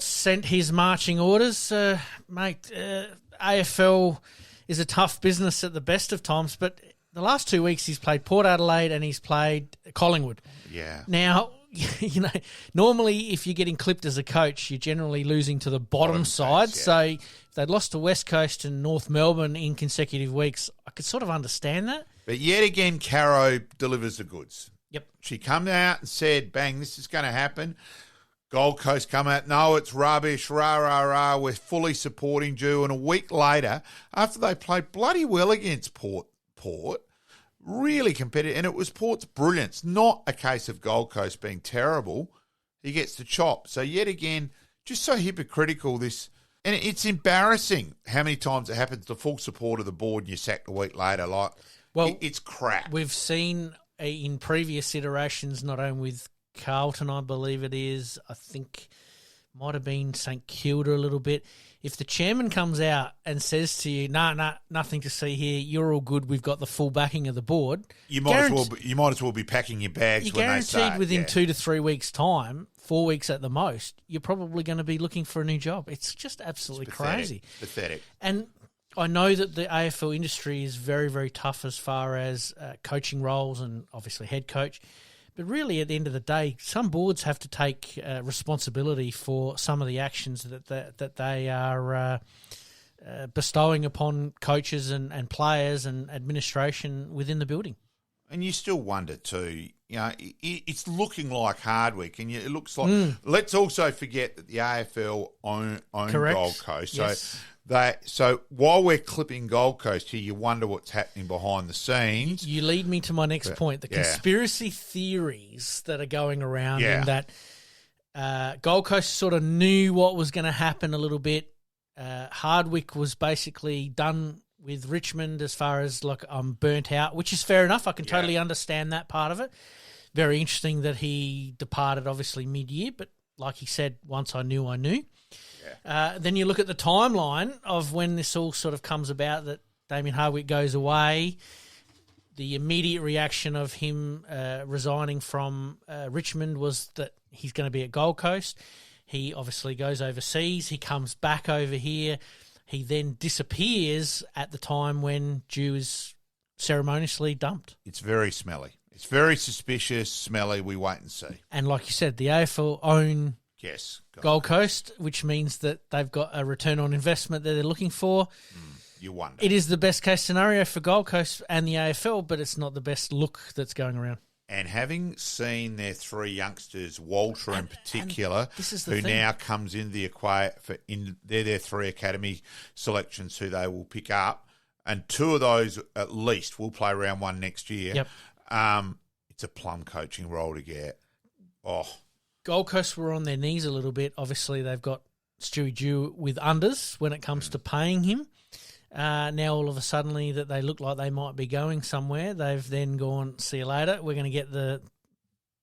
Speaker 2: sent his marching orders. Mate, AFL is a tough business at the best of times, but the last 2 weeks he's played Port Adelaide and he's played Collingwood.
Speaker 4: Yeah.
Speaker 2: Now, you know, normally if you're getting clipped as a coach, you're generally losing to the bottom side.
Speaker 4: Phase,
Speaker 2: So if they'd lost to West Coast and North Melbourne in consecutive weeks, I could sort of understand that.
Speaker 4: But yet again, Caro delivers the goods.
Speaker 2: Yep.
Speaker 4: She come out and said, bang, this is going to happen. Gold Coast come out, no, it's rubbish, rah, rah, rah, we're fully supporting Jew. And a week later, after they played bloody well against Port, really competitive, and it was Port's brilliance, not a case of Gold Coast being terrible. He gets the chop. So yet again, just so hypocritical this, and it's embarrassing how many times it happens to full support of the board and you're sacked a week later. Like, well, it's crap.
Speaker 2: We've seen in previous iterations, not only with Carlton, I believe it is, I think might have been St Kilda a little bit. If the chairman comes out and says to you, nah, nothing to see here, you're all good, we've got the full backing of the board.
Speaker 4: You might as well be packing your bags when they start.
Speaker 2: You're guaranteed within 2 to 3 weeks' time, 4 weeks at the most, you're probably going to be looking for a new job. It's just absolutely crazy.
Speaker 4: Pathetic.
Speaker 2: And I know that the AFL industry is very, very tough as far as coaching roles and obviously head coach. But really, at the end of the day, some boards have to take responsibility for some of the actions that they are bestowing upon coaches and players and administration within the building.
Speaker 4: And you still wonder too, you know, it's looking like Hardwick, and it looks like. Let's also forget that the AFL own Gold Coast, so.
Speaker 2: Yes.
Speaker 4: So while we're clipping Gold Coast here, you wonder what's happening behind the scenes.
Speaker 2: You lead me to my next point, the conspiracy theories that are going around in that Gold Coast sort of knew what was going to happen a little bit. Hardwick was basically done with Richmond as far as, like, I'm burnt out, which is fair enough. I can totally understand that part of it. Very interesting that he departed obviously mid-year, but like he said, once I knew, I knew. Yeah. Then you look at the timeline of when this all sort of comes about, that Damien Hardwick goes away. The immediate reaction of him resigning from Richmond was that he's going to be at Gold Coast. He obviously goes overseas. He comes back over here. He then disappears at the time when Dew is ceremoniously dumped.
Speaker 4: It's very smelly. It's very suspicious, smelly. We wait and see.
Speaker 2: And like you said, the AFL own Gold Coast, which means that they've got a return on investment that they're looking for.
Speaker 4: You wonder.
Speaker 2: It is the best case scenario for Gold Coast and the AFL, but it's not the best look that's going around.
Speaker 4: And having seen their three youngsters, Walter in particular, who now comes in the equation, they're their three academy selections who they will pick up, and two of those at least will play round one next year.
Speaker 2: Yep.
Speaker 4: It's a plum coaching role to get. Oh,
Speaker 2: Gold Coast were on their knees a little bit. Obviously, they've got Stewie Dew with unders when it comes to paying him. Now, all of a sudden, that they look like they might be going somewhere, they've then gone, see you later. We're going to get the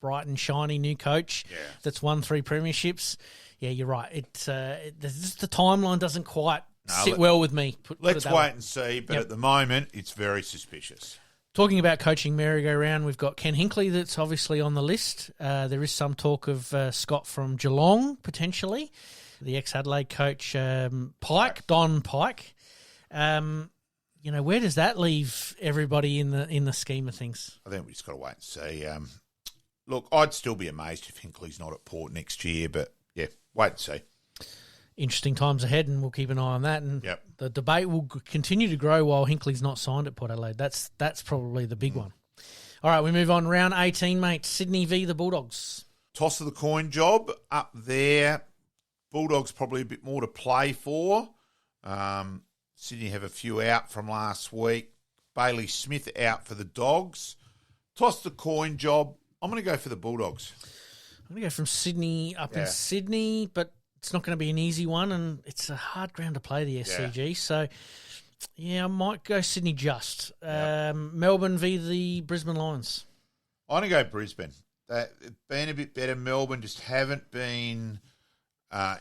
Speaker 2: bright and shiny new coach that's won 3 premierships. Yeah, you're right. The timeline doesn't quite sit well with me.
Speaker 4: Let's wait and see, but at the moment, it's very suspicious.
Speaker 2: Talking about coaching merry-go-round, we've got Ken Hinkley that's obviously on the list. There is some talk of Scott from Geelong, potentially. The ex-Adelaide coach, Pike, Don Pike. Where does that leave everybody in the scheme of things?
Speaker 4: I think we just got to wait and see. Look, I'd still be amazed if Hinkley's not at Port next year, but yeah, wait and see.
Speaker 2: Interesting times ahead, and we'll keep an eye on that. And the debate will continue to grow while Hinkley's not signed at Port Adelaide. That's probably the big one. All right, we move on. Round 18, mate. Sydney v. the Bulldogs.
Speaker 4: Toss of the coin job up there. Bulldogs probably a bit more to play for. Sydney have a few out from last week. Bailey Smith out for the Dogs. Toss the coin job. I'm going to go for the Bulldogs.
Speaker 2: I'm going to go from Sydney up in Sydney, but it's not going to be an easy one, and it's a hard ground to play, the SCG. Yeah. So, I might go Sydney just. Melbourne v. the Brisbane Lions.
Speaker 4: I'm going to go Brisbane. They've been a bit better. Melbourne just haven't been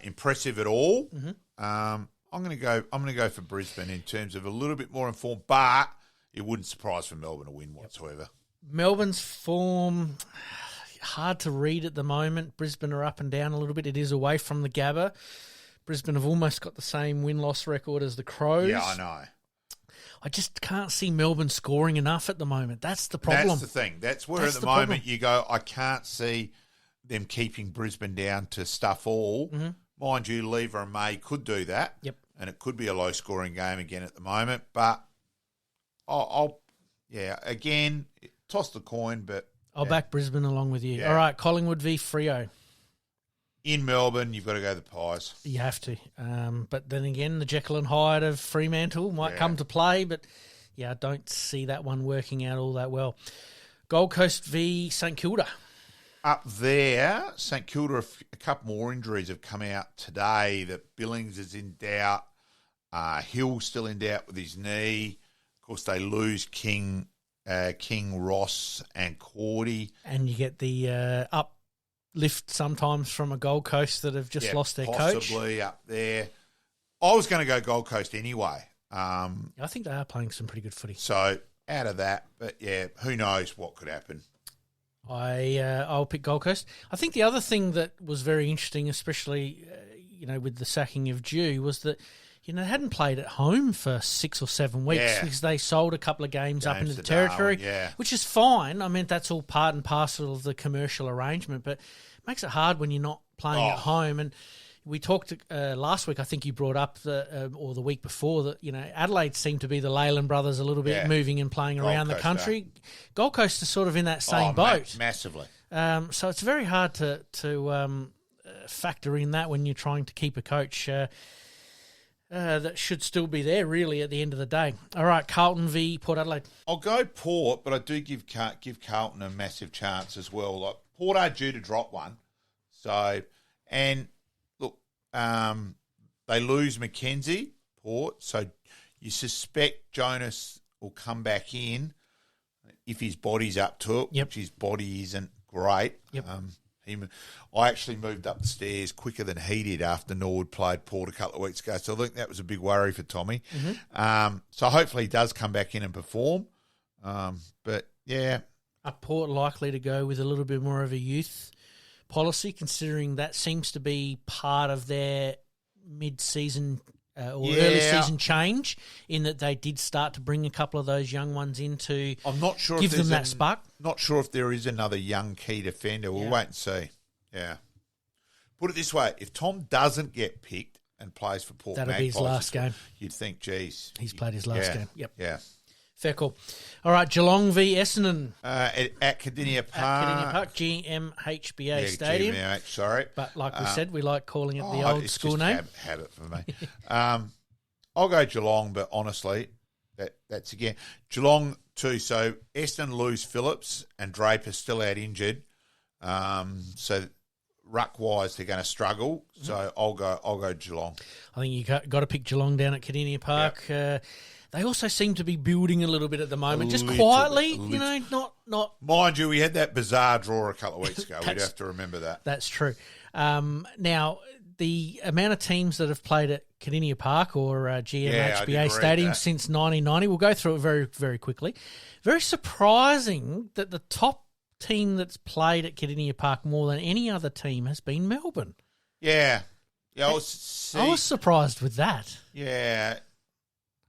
Speaker 4: impressive at all. Mm-hmm. I'm going to go for Brisbane in terms of a little bit more informed, but it wouldn't surprise for Melbourne to win whatsoever.
Speaker 2: Melbourne's form, hard to read at the moment. Brisbane are up and down a little bit. It is away from the Gabba. Brisbane have almost got the same win-loss record as the Crows.
Speaker 4: Yeah, I know.
Speaker 2: I just can't see Melbourne scoring enough at the moment. That's the problem.
Speaker 4: That's the thing. That's where at the moment you go, I can't see them keeping Brisbane down to stuff all. Mm-hmm. Mind you, Lever and May could do that.
Speaker 2: Yep.
Speaker 4: And it could be a low-scoring game again at the moment. But again, toss the coin, but
Speaker 2: I'll back Brisbane along with you. Yeah. All right, Collingwood v. Freo.
Speaker 4: In Melbourne, you've got to go the Pies.
Speaker 2: You have to. But then again, the Jekyll and Hyde of Fremantle might come to play, but I don't see that one working out all that well. Gold Coast v. St Kilda.
Speaker 4: Up there, St Kilda, a couple more injuries have come out today. That Billings is in doubt. Hill's still in doubt with his knee. Of course, they lose King, Ross and Cordy.
Speaker 2: And you get the uplift sometimes from a Gold Coast that have just lost their coach.
Speaker 4: Possibly up there. I was going to go Gold Coast anyway.
Speaker 2: I think they are playing some pretty good footy.
Speaker 4: So, out of that, but who knows what could happen.
Speaker 2: I'll pick Gold Coast. I think the other thing that was very interesting, especially with the sacking of Dew, was that they hadn't played at home for 6 or 7 weeks because they sold a couple of games up into the territory, which is fine. I mean, that's all part and parcel of the commercial arrangement, but it makes it hard when you're not playing at home. And we talked last week, I think you brought up, or the week before, that Adelaide seemed to be the Leyland brothers a little bit, moving and playing around the country. Gold Coast is sort of in that same boat.
Speaker 4: Massively.
Speaker 2: So it's very hard to factor in that when you're trying to keep a coach that should still be there, really, at the end of the day. All right, Carlton v. Port Adelaide.
Speaker 4: I'll go Port, but I do give Carlton a massive chance as well. Like, Port are due to drop one. So, and look, they lose McKenzie, Port, so you suspect Jonas will come back in. if his body's up to it,
Speaker 2: Yep.
Speaker 4: which his body isn't great.
Speaker 2: Yep.
Speaker 4: I actually moved up the stairs quicker than he did after Norwood played Port a couple of weeks ago, so I think that was a big worry for Tommy. So hopefully he does come back in and perform. But, yeah.
Speaker 2: Are Port likely to go with a little bit more of a youth policy, considering that seems to be part of their mid-season early season change, in that they did start to bring a couple of those young ones in to
Speaker 4: I'm not sure
Speaker 2: give
Speaker 4: if
Speaker 2: them
Speaker 4: there's
Speaker 2: that spark?
Speaker 4: Not sure if there is another young key defender. We'll wait and see. Yeah. Put it this way, if Tom doesn't get picked and plays for Port
Speaker 2: That'll be his
Speaker 4: Magpies,
Speaker 2: last game.
Speaker 4: You'd think, geez.
Speaker 2: He's played his last game. Yep.
Speaker 4: Yeah.
Speaker 2: Fair call. All right, Geelong v Essendon
Speaker 4: At Cardinia Park.
Speaker 2: at Cardinia Park, GMHBA Stadium.
Speaker 4: GMH, sorry.
Speaker 2: But like we said, we like calling it the old
Speaker 4: it's
Speaker 2: school
Speaker 4: just
Speaker 2: name.
Speaker 4: habit for me. I'll go Geelong, but honestly, that's again Geelong too. So Essendon lose Phillips and Draper still out injured. So ruck wise, they're going to struggle. So I'll go Geelong.
Speaker 2: I think you got to pick Geelong down at Cardinia Park. They also seem to be building a little bit at the moment, just quietly. Not.
Speaker 4: Mind you, we had that bizarre draw a couple of weeks ago. We'd have to remember that.
Speaker 2: That's true. Now, the amount of teams that have played at Cardinia Park or GMHBA Stadium since 1990, we'll go through it very, very quickly. Very surprising that the top team that's played at Cardinia Park more than any other team has been Melbourne.
Speaker 4: Yeah. I was
Speaker 2: surprised with that.
Speaker 4: Yeah.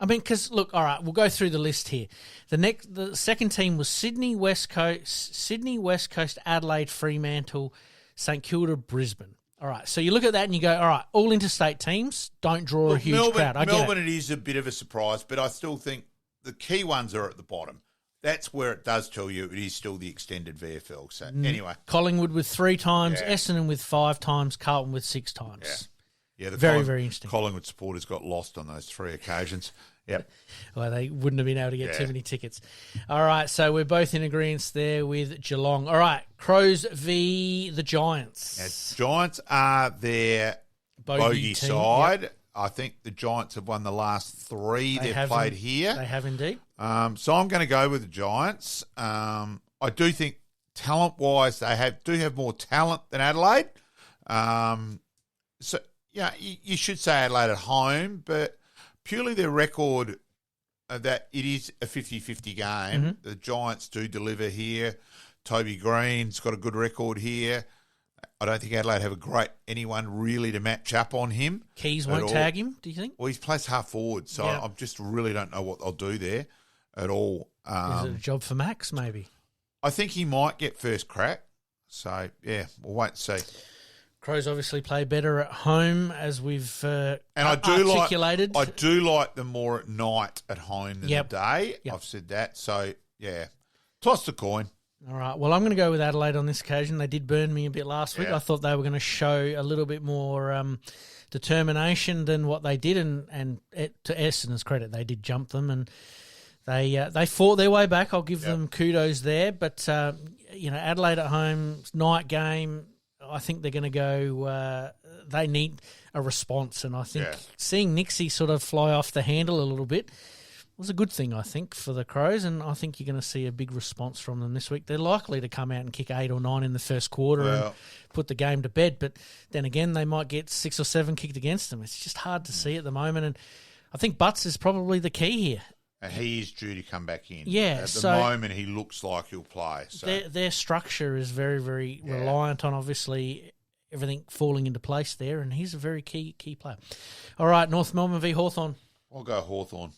Speaker 2: I mean, because, look, all right, we'll go through the list here. The second team was Sydney, West Coast, Adelaide, Fremantle, St Kilda, Brisbane. All right, so you look at that and you go, all right, all interstate teams don't draw a huge crowd.
Speaker 4: Melbourne, it is a bit of a surprise, but I still think the key ones are at the bottom. That's where it does tell you it is still the extended VFL. So, anyway.
Speaker 2: Collingwood with 3 times, Essendon with 5 times, Carlton with 6 times.
Speaker 4: Yeah, the
Speaker 2: very interesting.
Speaker 4: Collingwood supporters got lost on those 3 occasions. Yep.
Speaker 2: Well, they wouldn't have been able to get too many tickets. All right, so we're both in agreement there with Geelong. All right, Crows v the Giants.
Speaker 4: Now, Giants are their bogey side. Yep. I think the Giants have won the last 3 they've played here.
Speaker 2: They have indeed.
Speaker 4: So I'm going to go with the Giants. I do think talent-wise they do have more talent than Adelaide. So, yeah, you should say Adelaide at home, but purely their record that it is a 50-50 game. The Giants do deliver here. Toby Green's got a good record here. I don't think Adelaide have anyone really to match up on him.
Speaker 2: Keys won't tag him, do you think?
Speaker 4: Well, he's placed half forward, so I just really don't know what they'll do there at all.
Speaker 2: Is it a job for Max, maybe?
Speaker 4: I think he might get first crack. So, yeah, we'll wait and see.
Speaker 2: Crows obviously play better at home, as we've articulated.
Speaker 4: I do like them more at night at home than the day.
Speaker 2: Yep.
Speaker 4: I've said that. So, yeah, toss the coin.
Speaker 2: All right. Well, I'm going to go with Adelaide on this occasion. They did burn me a bit last week. I thought they were going to show a little bit more determination than what they did, and to Essendon's credit, they did jump them, and they fought their way back. I'll give them kudos there. But Adelaide at home, night game. I think they're going to go. They need a response, and I think seeing Nixie sort of fly off the handle a little bit was a good thing, I think, for the Crows, and I think you're going to see a big response from them this week. They're likely to come out and kick 8 or 9 in the first quarter and put the game to bed, but then again, they might get 6 or 7 kicked against them. It's just hard to see at the moment, and I think Butts is probably the key here.
Speaker 4: And he is due to come back in.
Speaker 2: Yeah,
Speaker 4: at the moment, he looks like he'll play. So.
Speaker 2: Their structure is very, very reliant on, obviously, everything falling into place there, and he's a very key player. All right, North Melbourne v Hawthorn.
Speaker 4: I'll go Hawthorn.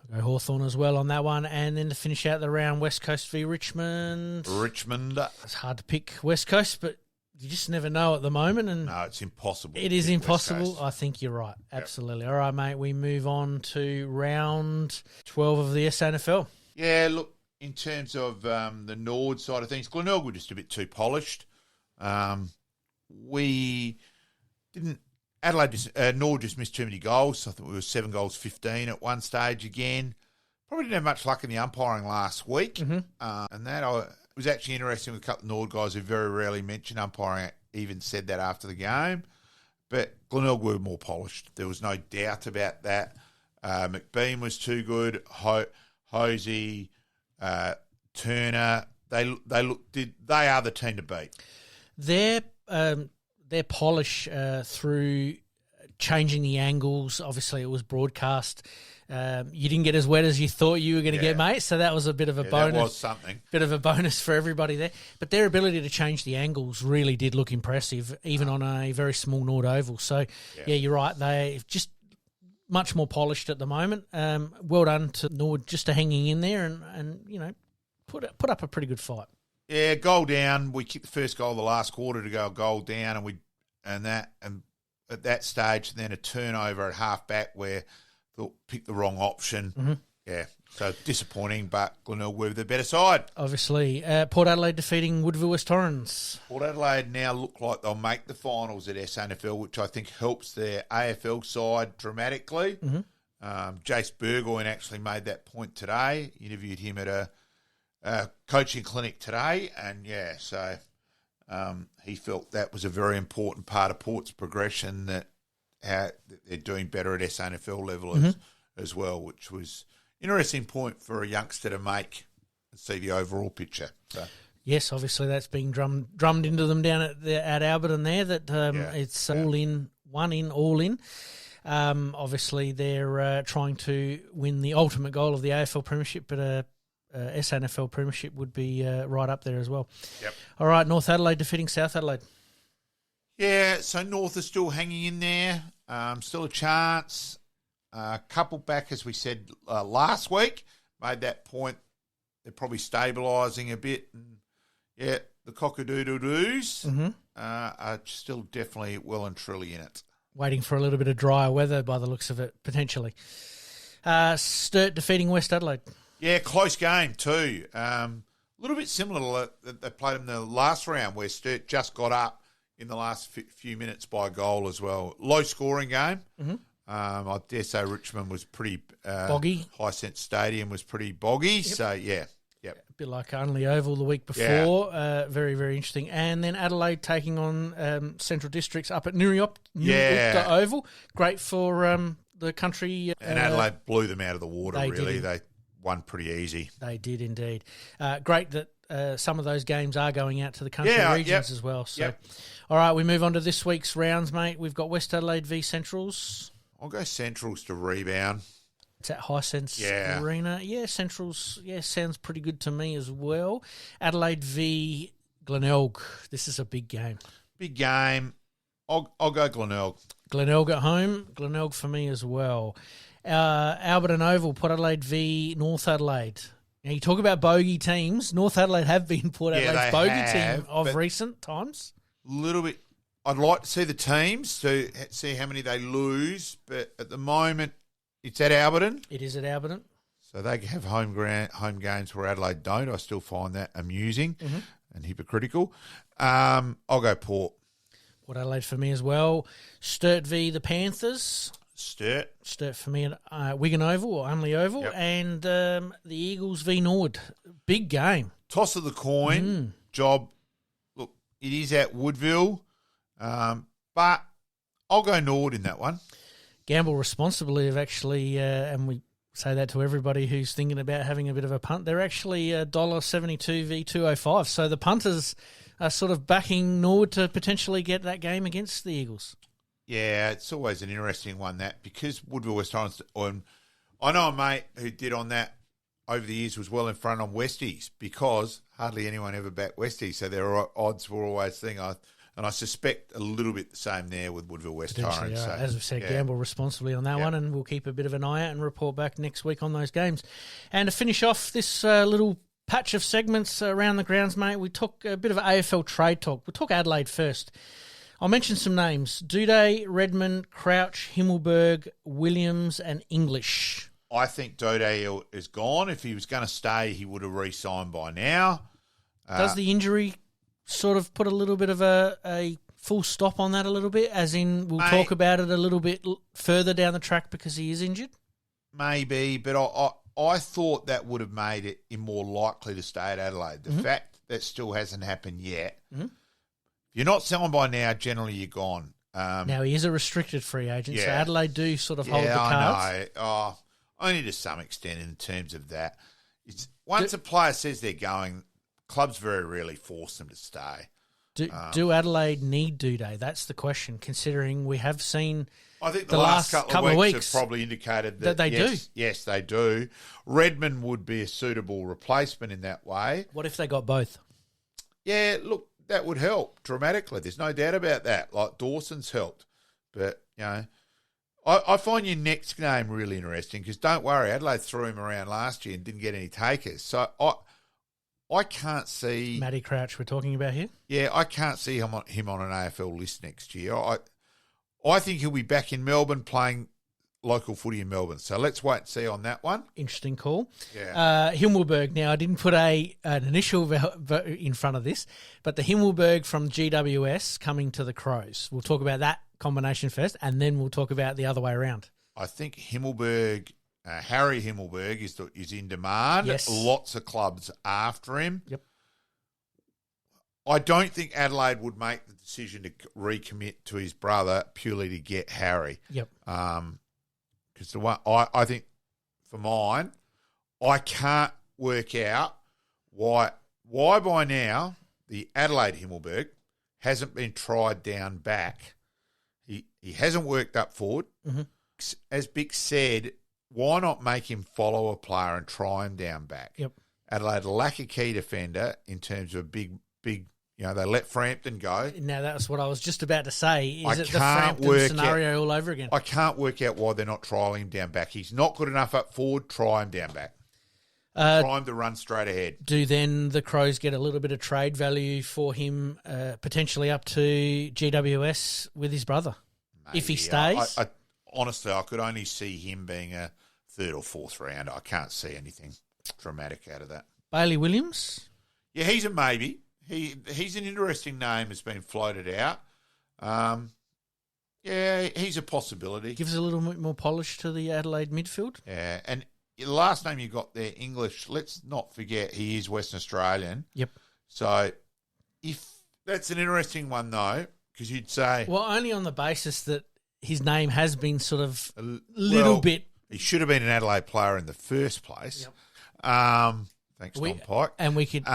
Speaker 2: I'll go Hawthorn as well on that one. And then to finish out the round, West Coast v Richmond. It's hard to pick West Coast, but you just never know at the moment. And
Speaker 4: no, it's impossible.
Speaker 2: It is impossible. I think you're right. Absolutely. All right, mate, we move on to round 12 of the SANFL.
Speaker 4: Yeah, look, in terms of the Nord side of things, Glenelg were just a bit too polished. Nord just missed too many goals. I think we were 7 goals, 15 at one stage again. Probably didn't have much luck in the umpiring last week. And that it was actually interesting with a couple of Nord guys who very rarely mention umpiring, even said that after the game. But Glenelg were more polished. There was no doubt about that. McBean was too good. Hosey, Turner. They are the team to beat.
Speaker 2: Their polish through changing the angles. Obviously, it was broadcast. You didn't get as wet as you thought you were going to get, mate. So that was a bit of a bonus.
Speaker 4: That was something.
Speaker 2: Bit of a bonus for everybody there. But their ability to change the angles really did look impressive, even on a very small Nord oval. So, yeah, you're right. They just much more polished at the moment. Well done to Nord just to hanging in there and put up a pretty good fight.
Speaker 4: Yeah, goal down. We kicked the first goal of the last quarter to go a goal down, and at that stage, then a turnover at half back where they picked the wrong option.
Speaker 2: Mm-hmm.
Speaker 4: Yeah, so disappointing, but Glenelg were the better side.
Speaker 2: Obviously, Port Adelaide defeating Woodville West Torrens.
Speaker 4: Port Adelaide now look like they'll make the finals at SANFL, which I think helps their AFL side dramatically.
Speaker 2: Mm-hmm.
Speaker 4: Jace Burgoyne actually made that point today. Interviewed him at a coaching clinic today, and so he felt that was a very important part of Port's progression, that they're doing better at SANFL level as well, which was an interesting point for a youngster to make and see the overall picture. So.
Speaker 2: Yes, obviously that's being drummed into them down at Alberton there, that it's all in, one in, all in. Obviously they're trying to win the ultimate goal of the AFL Premiership, but SANFL Premiership would be right up there as well.
Speaker 4: Yep.
Speaker 2: All right, North Adelaide defeating South Adelaide.
Speaker 4: Yeah, so North is still hanging in there. Still a chance. A couple back, as we said last week, made that point. They're probably stabilising a bit. And, the Cockadoodle-Doos are still definitely well and truly in it.
Speaker 2: Waiting for a little bit of drier weather by the looks of it, potentially. Sturt defeating West Adelaide.
Speaker 4: Yeah, close game too. A little bit similar to they played in the last round, where Sturt just got up in the last few minutes by a goal as well. Low scoring game.
Speaker 2: Mm-hmm.
Speaker 4: I dare say Richmond was pretty
Speaker 2: boggy.
Speaker 4: Hisense Stadium was pretty boggy.
Speaker 2: Yep.
Speaker 4: So Yep.
Speaker 2: A bit like Only Oval the week before. Very, very interesting. And then Adelaide taking on Central Districts up at Nuriopta Oval. Great for the country.
Speaker 4: And Adelaide blew them out of the water,
Speaker 2: really.
Speaker 4: They won pretty easy.
Speaker 2: They did indeed. Great that some of those games are going out to the country regions as well. So, all right, we move on to this week's rounds, mate. We've got West Adelaide v Centrals.
Speaker 4: I'll go Centrals to rebound.
Speaker 2: It's at Hisense Arena. Yeah, Centrals, sounds pretty good to me as well. Adelaide v Glenelg. This is a big game.
Speaker 4: Big game. I'll go Glenelg.
Speaker 2: Glenelg at home. Glenelg for me as well. Alberton Oval, Port Adelaide v North Adelaide. Now, you talk about bogey teams. North Adelaide have been Port Adelaide's bogey team of recent times.
Speaker 4: A little bit. I'd like to see the teams to see how many they lose, but at the moment, it's at Alberton.
Speaker 2: It is at Alberton.
Speaker 4: So they have home games where Adelaide don't. I still find that amusing and hypocritical. I'll go Port.
Speaker 2: Port Adelaide for me as well. Sturt v the Panthers.
Speaker 4: Sturt
Speaker 2: for me at Wigan Oval or Unley Oval.
Speaker 4: Yep.
Speaker 2: And the Eagles v Nord. Big game.
Speaker 4: Toss of the coin job. Look, it is at Woodville, but I'll go Nord in that one.
Speaker 2: Gamble responsibly of actually, and we say that to everybody who's thinking about having a bit of a punt, they're actually $1.72 v 2.05. So the punters are sort of backing Nord to potentially get that game against the Eagles.
Speaker 4: Yeah, it's always an interesting one, that, because Woodville West Torrens, I know a mate who did on that over the years was well in front on Westies, because hardly anyone ever backed Westies, so their odds were always thing. And I suspect a little bit the same there with Woodville West Torrens. So,
Speaker 2: as we said, gamble responsibly on that one, and we'll keep a bit of an eye out and report back next week on those games. And to finish off this little patch of segments around the grounds, mate, we took a bit of AFL trade talk. We'll talk Adelaide first. I'll mention some names: Duday, Redmond, Crouch, Himmelberg, Williams and English.
Speaker 4: I think Duday is gone. If he was going to stay, he would have re-signed by now.
Speaker 2: Does the injury sort of put a little bit of a full stop on that a little bit, as in we'll talk about it a little bit further down the track because he is injured?
Speaker 4: Maybe, but I thought that would have made it more likely to stay at Adelaide. The fact that still hasn't happened yet. If you're not selling by now, generally you're gone.
Speaker 2: Now, he is a restricted free agent, so Adelaide do sort of hold the cards.
Speaker 4: I know. Only to some extent in terms of that. Once a player says they're going, clubs very rarely force them to stay.
Speaker 2: Do Adelaide need Duday? That's the question, considering we have seen
Speaker 4: I think the last couple of weeks have probably indicated that
Speaker 2: they
Speaker 4: do.
Speaker 2: do.
Speaker 4: Yes, they do. Redmond would be a suitable replacement in that way.
Speaker 2: What if they got both?
Speaker 4: Yeah, look, that would help dramatically. There's no doubt about that. Like Dawson's helped. But, I find your next game really interesting because don't worry, Adelaide threw him around last year and didn't get any takers. So I can't see...
Speaker 2: Matty Crouch we're talking about here?
Speaker 4: Yeah, I can't see him on an AFL list next year. I think he'll be back in Melbourne playing local footy in Melbourne. So let's wait and see on that one.
Speaker 2: Interesting call.
Speaker 4: Yeah.
Speaker 2: Himmelberg. Now, I didn't put an initial in front of this, but the Himmelberg from GWS coming to the Crows. We'll talk about that combination first, and then we'll talk about the other way around.
Speaker 4: I think Himmelberg, Harry Himmelberg is in demand.
Speaker 2: Yes.
Speaker 4: Lots of clubs after him.
Speaker 2: Yep.
Speaker 4: I don't think Adelaide would make the decision to recommit to his brother purely to get Harry.
Speaker 2: Yep.
Speaker 4: Because I think for mine, I can't work out why by now the Adelaide Himmelberg hasn't been tried down back. He hasn't worked up forward.
Speaker 2: Mm-hmm.
Speaker 4: As Bick said, why not make him follow a player and try him down back?
Speaker 2: Yep.
Speaker 4: Adelaide lack a key defender in terms of big. They let Frampton go.
Speaker 2: Now, that's what I was just about to say. Is it the
Speaker 4: can't
Speaker 2: Frampton scenario all over again?
Speaker 4: I can't work out why they're not trialling him down back. He's not good enough up forward. Try him down back. Try him to run straight ahead.
Speaker 2: Do then the Crows get a little bit of trade value for him, potentially up to GWS with his brother?
Speaker 4: Maybe.
Speaker 2: If he stays?
Speaker 4: Honestly, I could only see him being a third or fourth rounder. I can't see anything dramatic out of that.
Speaker 2: Bailey Williams?
Speaker 4: Yeah, he's a maybe. He's an interesting name that's been floated out. Yeah, he's a possibility.
Speaker 2: Gives a little bit more polish to the Adelaide midfield.
Speaker 4: Yeah, and the last name you got there, English, let's not forget he is Western Australian.
Speaker 2: Yep.
Speaker 4: So if that's an interesting one, though, because you'd say...
Speaker 2: Well, only on the basis that his name has been sort of little bit...
Speaker 4: He should have been an Adelaide player in the first place.
Speaker 2: Yep.
Speaker 4: Thanks, Tom Pike.
Speaker 2: And we could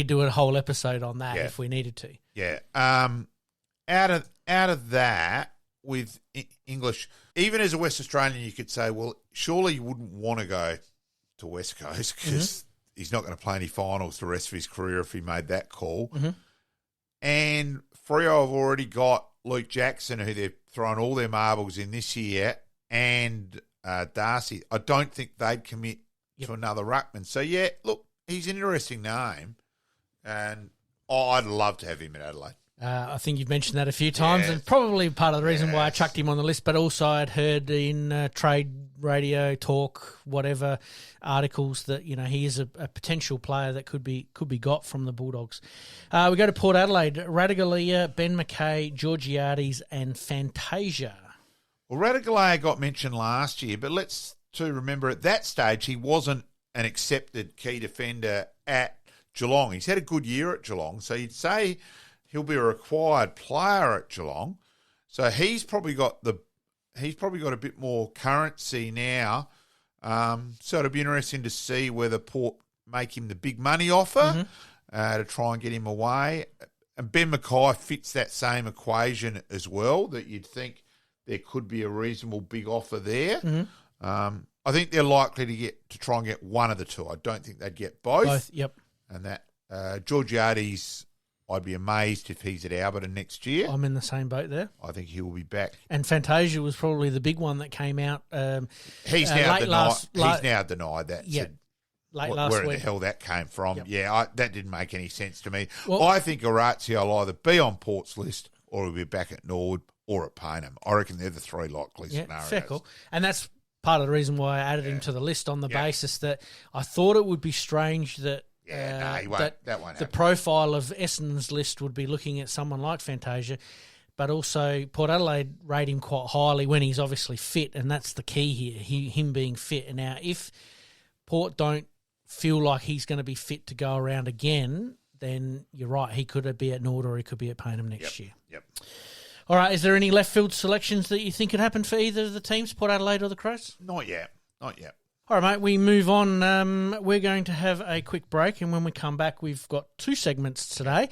Speaker 2: do a whole episode on that if we needed to.
Speaker 4: Yeah. Out of that, with English, even as a West Australian, you could say, well, surely you wouldn't want to go to West Coast because he's not going to play any finals the rest of his career if he made that call.
Speaker 2: Mm-hmm.
Speaker 4: And Freo have already got Luke Jackson, who they've thrown all their marbles in this year, and Darcy. I don't think they'd commit to another ruckman. So, yeah, look, he's an interesting name, and I'd love to have him in Adelaide.
Speaker 2: I think you've mentioned that a few times, and probably part of the reason why I chucked him on the list, but also I'd heard in trade radio talk, whatever, articles that, he is a potential player that could be got from the Bulldogs. We go to Port Adelaide. Radigalia, Ben McKay, Georgiades and Fantasia.
Speaker 4: Well, Radigalia got mentioned last year, but let's remember at that stage he wasn't an accepted key defender at Geelong. He's had a good year at Geelong, so you'd say he'll be a required player at Geelong. So he's probably got a bit more currency now. So it'll be interesting to see whether Port make him the big money offer to try and get him away. And Ben Mackay fits that same equation as well, that you'd think there could be a reasonable big offer there.
Speaker 2: Mm-hmm.
Speaker 4: I think they're likely to try and get one of the two. I don't think they'd get both.
Speaker 2: Yep.
Speaker 4: And that Georgiades, I'd be amazed if he's at Alberton next year.
Speaker 2: I'm in the same boat there.
Speaker 4: I think he will be back.
Speaker 2: And Fantasia was probably the big one that came out.
Speaker 4: He's now denied that.
Speaker 2: Yeah, late last
Speaker 4: week. Where
Speaker 2: week.
Speaker 4: the hell that came from?
Speaker 2: Yep.
Speaker 4: Yeah, that didn't make any sense to me.
Speaker 2: Well,
Speaker 4: I think Orazio will either be on Port's list or he'll be back at Norwood or at Payneham. I reckon they're the three likely scenarios.
Speaker 2: Fair call. And that's part of the reason why I added him to the list on the basis that I thought it would be strange that
Speaker 4: he won't. That won't happen.
Speaker 2: The profile of Essendon's list would be looking at someone like Fantasia, but also Port Adelaide rate him quite highly when he's obviously fit, and that's the key here, him being fit. And now if Port don't feel like he's going to be fit to go around again, then you're right, he could be at Nord or he could be at Payneham next year.
Speaker 4: Yep.
Speaker 2: All right, is there any left field selections that you think could happen for either of the teams, Port Adelaide or the Crows?
Speaker 4: Not yet.
Speaker 2: All right, mate, we move on. We're going to have a quick break, and when we come back, we've got two segments today.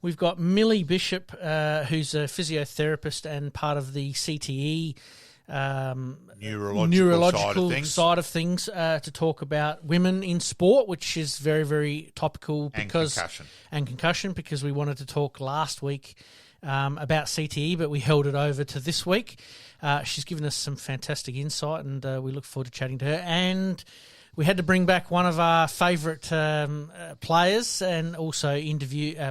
Speaker 2: We've got Millie Bishop, who's a physiotherapist and part of the CTE neurological side of things to talk about women in sport, which is very, very topical and concussion because we wanted to talk last week about CTE, but we held it over to this week. She's given us some fantastic insight, and we look forward to chatting to her. And we had to bring back one of our favourite players and also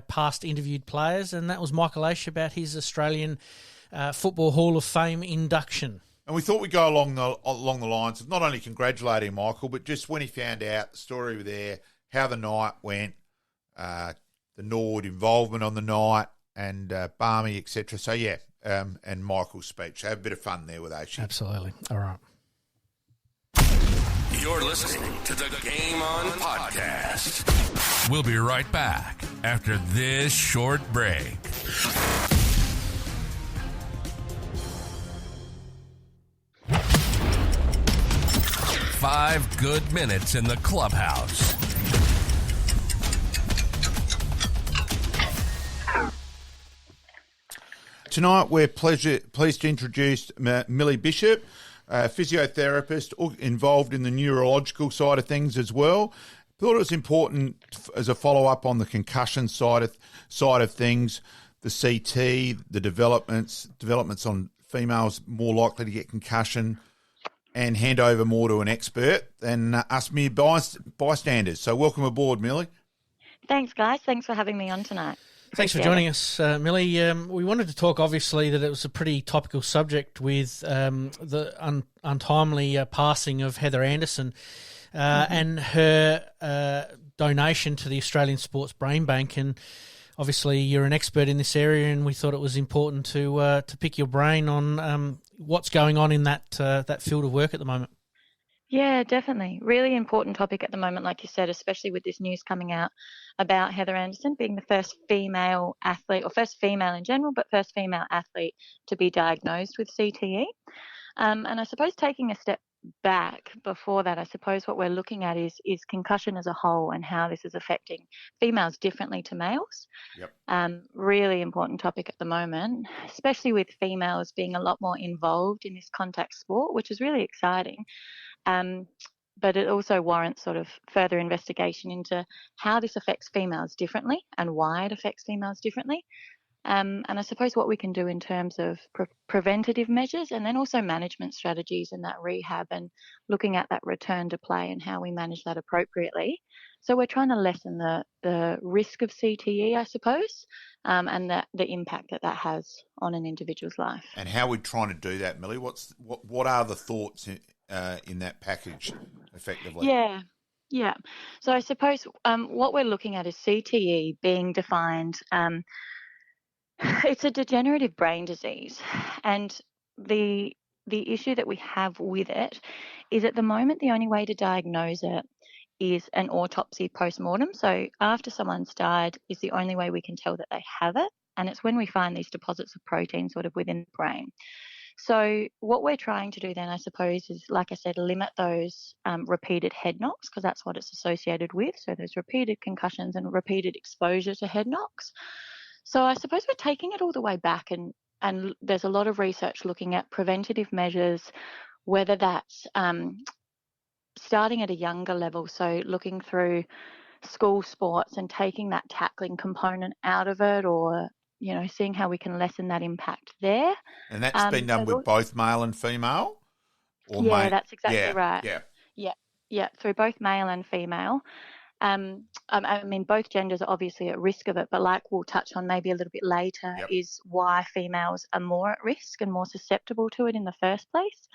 Speaker 2: past interviewed players, and that was Micheal Aish about his Australian Football Hall of Fame induction.
Speaker 4: And we thought we'd go along the lines of not only congratulating Micheal, but just when he found out the story there, how the night went, the Nord involvement on the night, and Barmy, etc. So, yeah, and Michael's speech. Have a bit of fun there with Aish.
Speaker 2: Absolutely. All right.
Speaker 1: You're listening to the Game On Podcast. We'll be right back after this short break. 5 good minutes in the clubhouse.
Speaker 4: Tonight we're pleased to introduce Millie Bishop, a physiotherapist involved in the neurological side of things as well. Thought it was important as a follow-up on the concussion side of things, the CT, the developments on females more likely to get concussion, and hand over more to an expert than us mere bystanders. So welcome aboard, Millie.
Speaker 6: Thanks, guys. Thanks for having me on tonight.
Speaker 2: Thanks for joining us, Millie. We wanted to talk, obviously, that it was a pretty topical subject with the untimely passing of Heather Anderson and her donation to the Australian Sports Brain Bank. And obviously, you're an expert in this area, and we thought it was important to pick your brain on what's going on in that field of work at the moment.
Speaker 6: Yeah, definitely. Really important topic at the moment, like you said, especially with this news coming out about Heather Anderson being the first female athlete, or first female in general, but first female athlete to be diagnosed with CTE. And I suppose taking a step back before that, I suppose what we're looking at is concussion as a whole and how this is affecting females differently to males.
Speaker 4: Yep.
Speaker 6: Really important topic at the moment, especially with females being a lot more involved in this contact sport, which is really exciting. But it also warrants sort of further investigation into how this affects females differently and why it affects females differently. And I suppose what we can do in terms of preventative measures and then also management strategies and that rehab and looking at that return to play and how we manage that appropriately. So we're trying to lessen the risk of CTE, I suppose, and the impact that has on an individual's life.
Speaker 4: And how are we trying to do that, Millie? What are the thoughts in that package, effectively?
Speaker 6: Yeah. So I suppose what we're looking at is CTE being defined. It's a degenerative brain disease, and the issue that we have with it is at the moment the only way to diagnose it is an autopsy post-mortem. So after someone's died is the only way we can tell that they have it, and it's when we find these deposits of protein sort of within the brain. So what we're trying to do then, I suppose, is, like I said, limit those repeated head knocks, because that's what it's associated with. So those repeated concussions and repeated exposure to head knocks. So I suppose we're taking it all the way back, and there's a lot of research looking at preventative measures, whether that's starting at a younger level, so looking through school sports and taking that tackling component out of it, or seeing how we can lessen that impact there.
Speaker 4: And that's been done with both male and female?
Speaker 6: That's exactly right.
Speaker 4: Yeah,
Speaker 6: through both male and female. I mean, both genders are obviously at risk of it, but like we'll touch on maybe a little bit later, is why females are more at risk and more susceptible to it in the first place.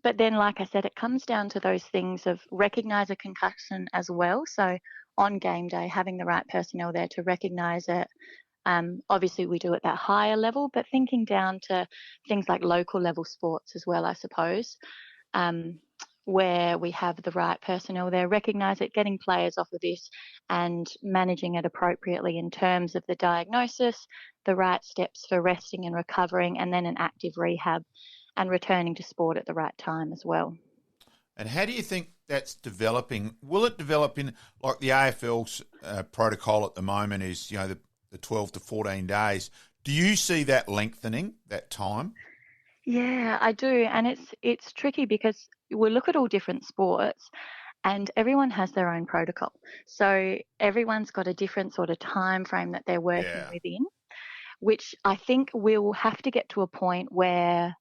Speaker 6: But then, like I said, it comes down to those things of recognise a concussion as well. So on game day, having the right personnel there to recognise it. Obviously, we do at that higher level, but thinking down to things like local level sports as well, I suppose, where we have the right personnel there, recognise it, getting players off of this and managing it appropriately in terms of the diagnosis, the right steps for resting and recovering, and then an active rehab and returning to sport at the right time as well.
Speaker 4: And how do you think that's developing? Will it develop in, like the AFL's protocol at the moment is, the 12 to 14 days. Do you see that lengthening, that time?
Speaker 6: Yeah, I do. And it's tricky because we look at all different sports and everyone has their own protocol. So everyone's got a different sort of time frame that they're working within, which I think we'll have to get to a point where,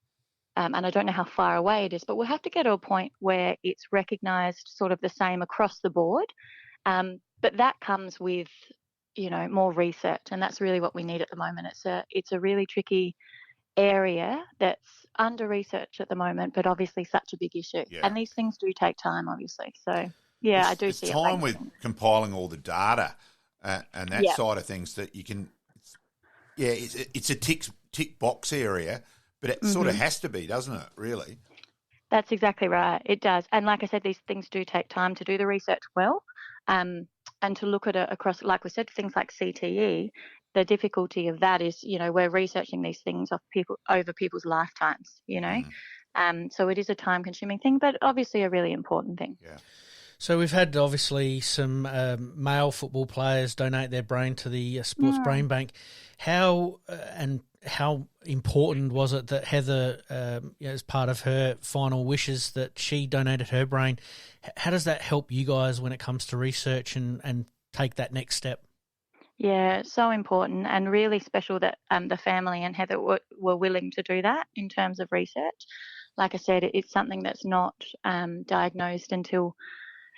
Speaker 6: and I don't know how far away it is, but we'll have to get to a point where it's recognised sort of the same across the board. But that comes with, more research, and that's really what we need at the moment. It's a really tricky area that's under research at the moment, but obviously such a big issue. Yeah. And these things do take time, obviously. So, I do see it.
Speaker 4: It's time with compiling all the data and that side of things that you can. It's a tick box area, but it sort of has to be, doesn't it? Really.
Speaker 6: That's exactly right. It does. And like I said, these things do take time to do the research well, and to look at it across, like we said, things like CTE. The difficulty of that is, we're researching these things over people's lifetimes, So it is a time-consuming thing, but obviously a really important thing.
Speaker 4: Yeah.
Speaker 2: So we've had obviously some male football players donate their brain to the Sports Brain Bank. How important was it that Heather, as part of her final wishes, that she donated her brain? How does that help you guys when it comes to research and take that next step?
Speaker 6: Yeah, so important and really special that the family and Heather were willing to do that in terms of research. Like I said, it's something that's not diagnosed until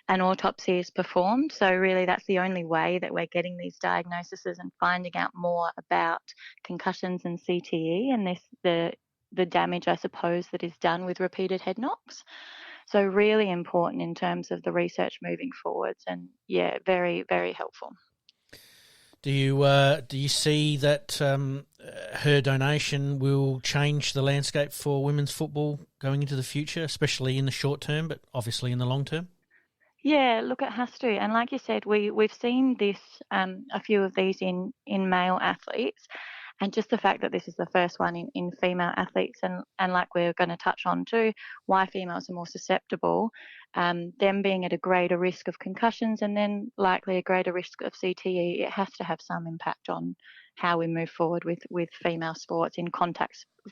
Speaker 6: an autopsy is performed. So really that's the only way that we're getting these diagnoses and finding out more about concussions and CTE and the damage, I suppose, that is done with repeated head knocks. So really important in terms of the research moving forwards, and very, very helpful.
Speaker 2: Do you see that her donation will change the landscape for women's football going into the future, especially in the short term, but obviously in the long term?
Speaker 6: Yeah, look, it has to. And like you said, we've seen this, a few of these in male athletes, and just the fact that this is the first one in female athletes, and like we're going to touch on too, why females are more susceptible, them being at a greater risk of concussions and then likely a greater risk of CTE, it has to have some impact on how we move forward with female sports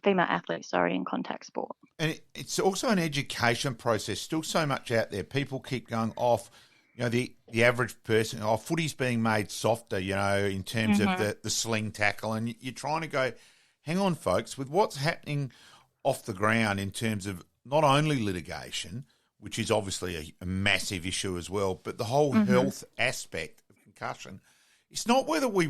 Speaker 6: female athletes in contact sport.
Speaker 4: And it's also an education process. Still so much out there. People keep going off, the average person, footy's being made softer, in terms of the sling tackle. And you're trying to go, hang on, folks, with what's happening off the ground in terms of not only litigation, which is obviously a massive issue as well, but the whole health aspect of concussion. It's not that we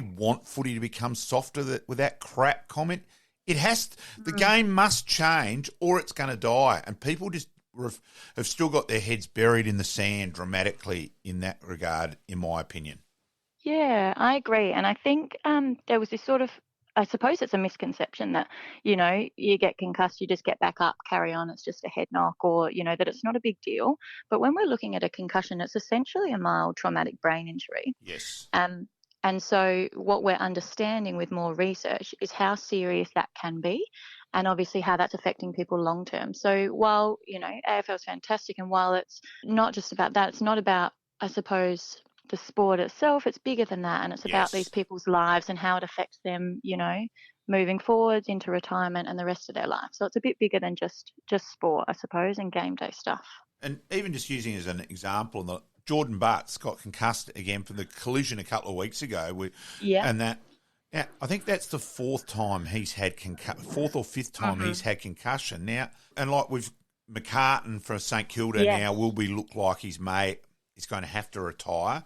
Speaker 4: want footy to become softer with that crap comment. It has the game must change or it's going to die. And people just have still got their heads buried in the sand dramatically in that regard, in my opinion.
Speaker 6: Yeah, I agree. And I think there was this sort of, I suppose it's a misconception that, you get concussed, you just get back up, carry on, it's just a head knock, or, that it's not a big deal. But when we're looking at a concussion, it's essentially a mild traumatic brain injury.
Speaker 4: Yes.
Speaker 6: And so what we're understanding with more research is how serious that can be and obviously how that's affecting people long term. So while, AFL is fantastic, and while it's not just about that, it's not about, I suppose, the sport itself, it's bigger than that, and it's about these people's lives and how it affects them, moving forwards into retirement and the rest of their life. So it's a bit bigger than just sport, I suppose, and game day stuff.
Speaker 4: And even just using as an example, Jordan Butts got concussed again from the collision a couple of weeks ago. And that, I think that's the fourth time he's had fourth or fifth time he's had concussion now. And like with McCartan for St Kilda now will look like his mate is going to have to retire.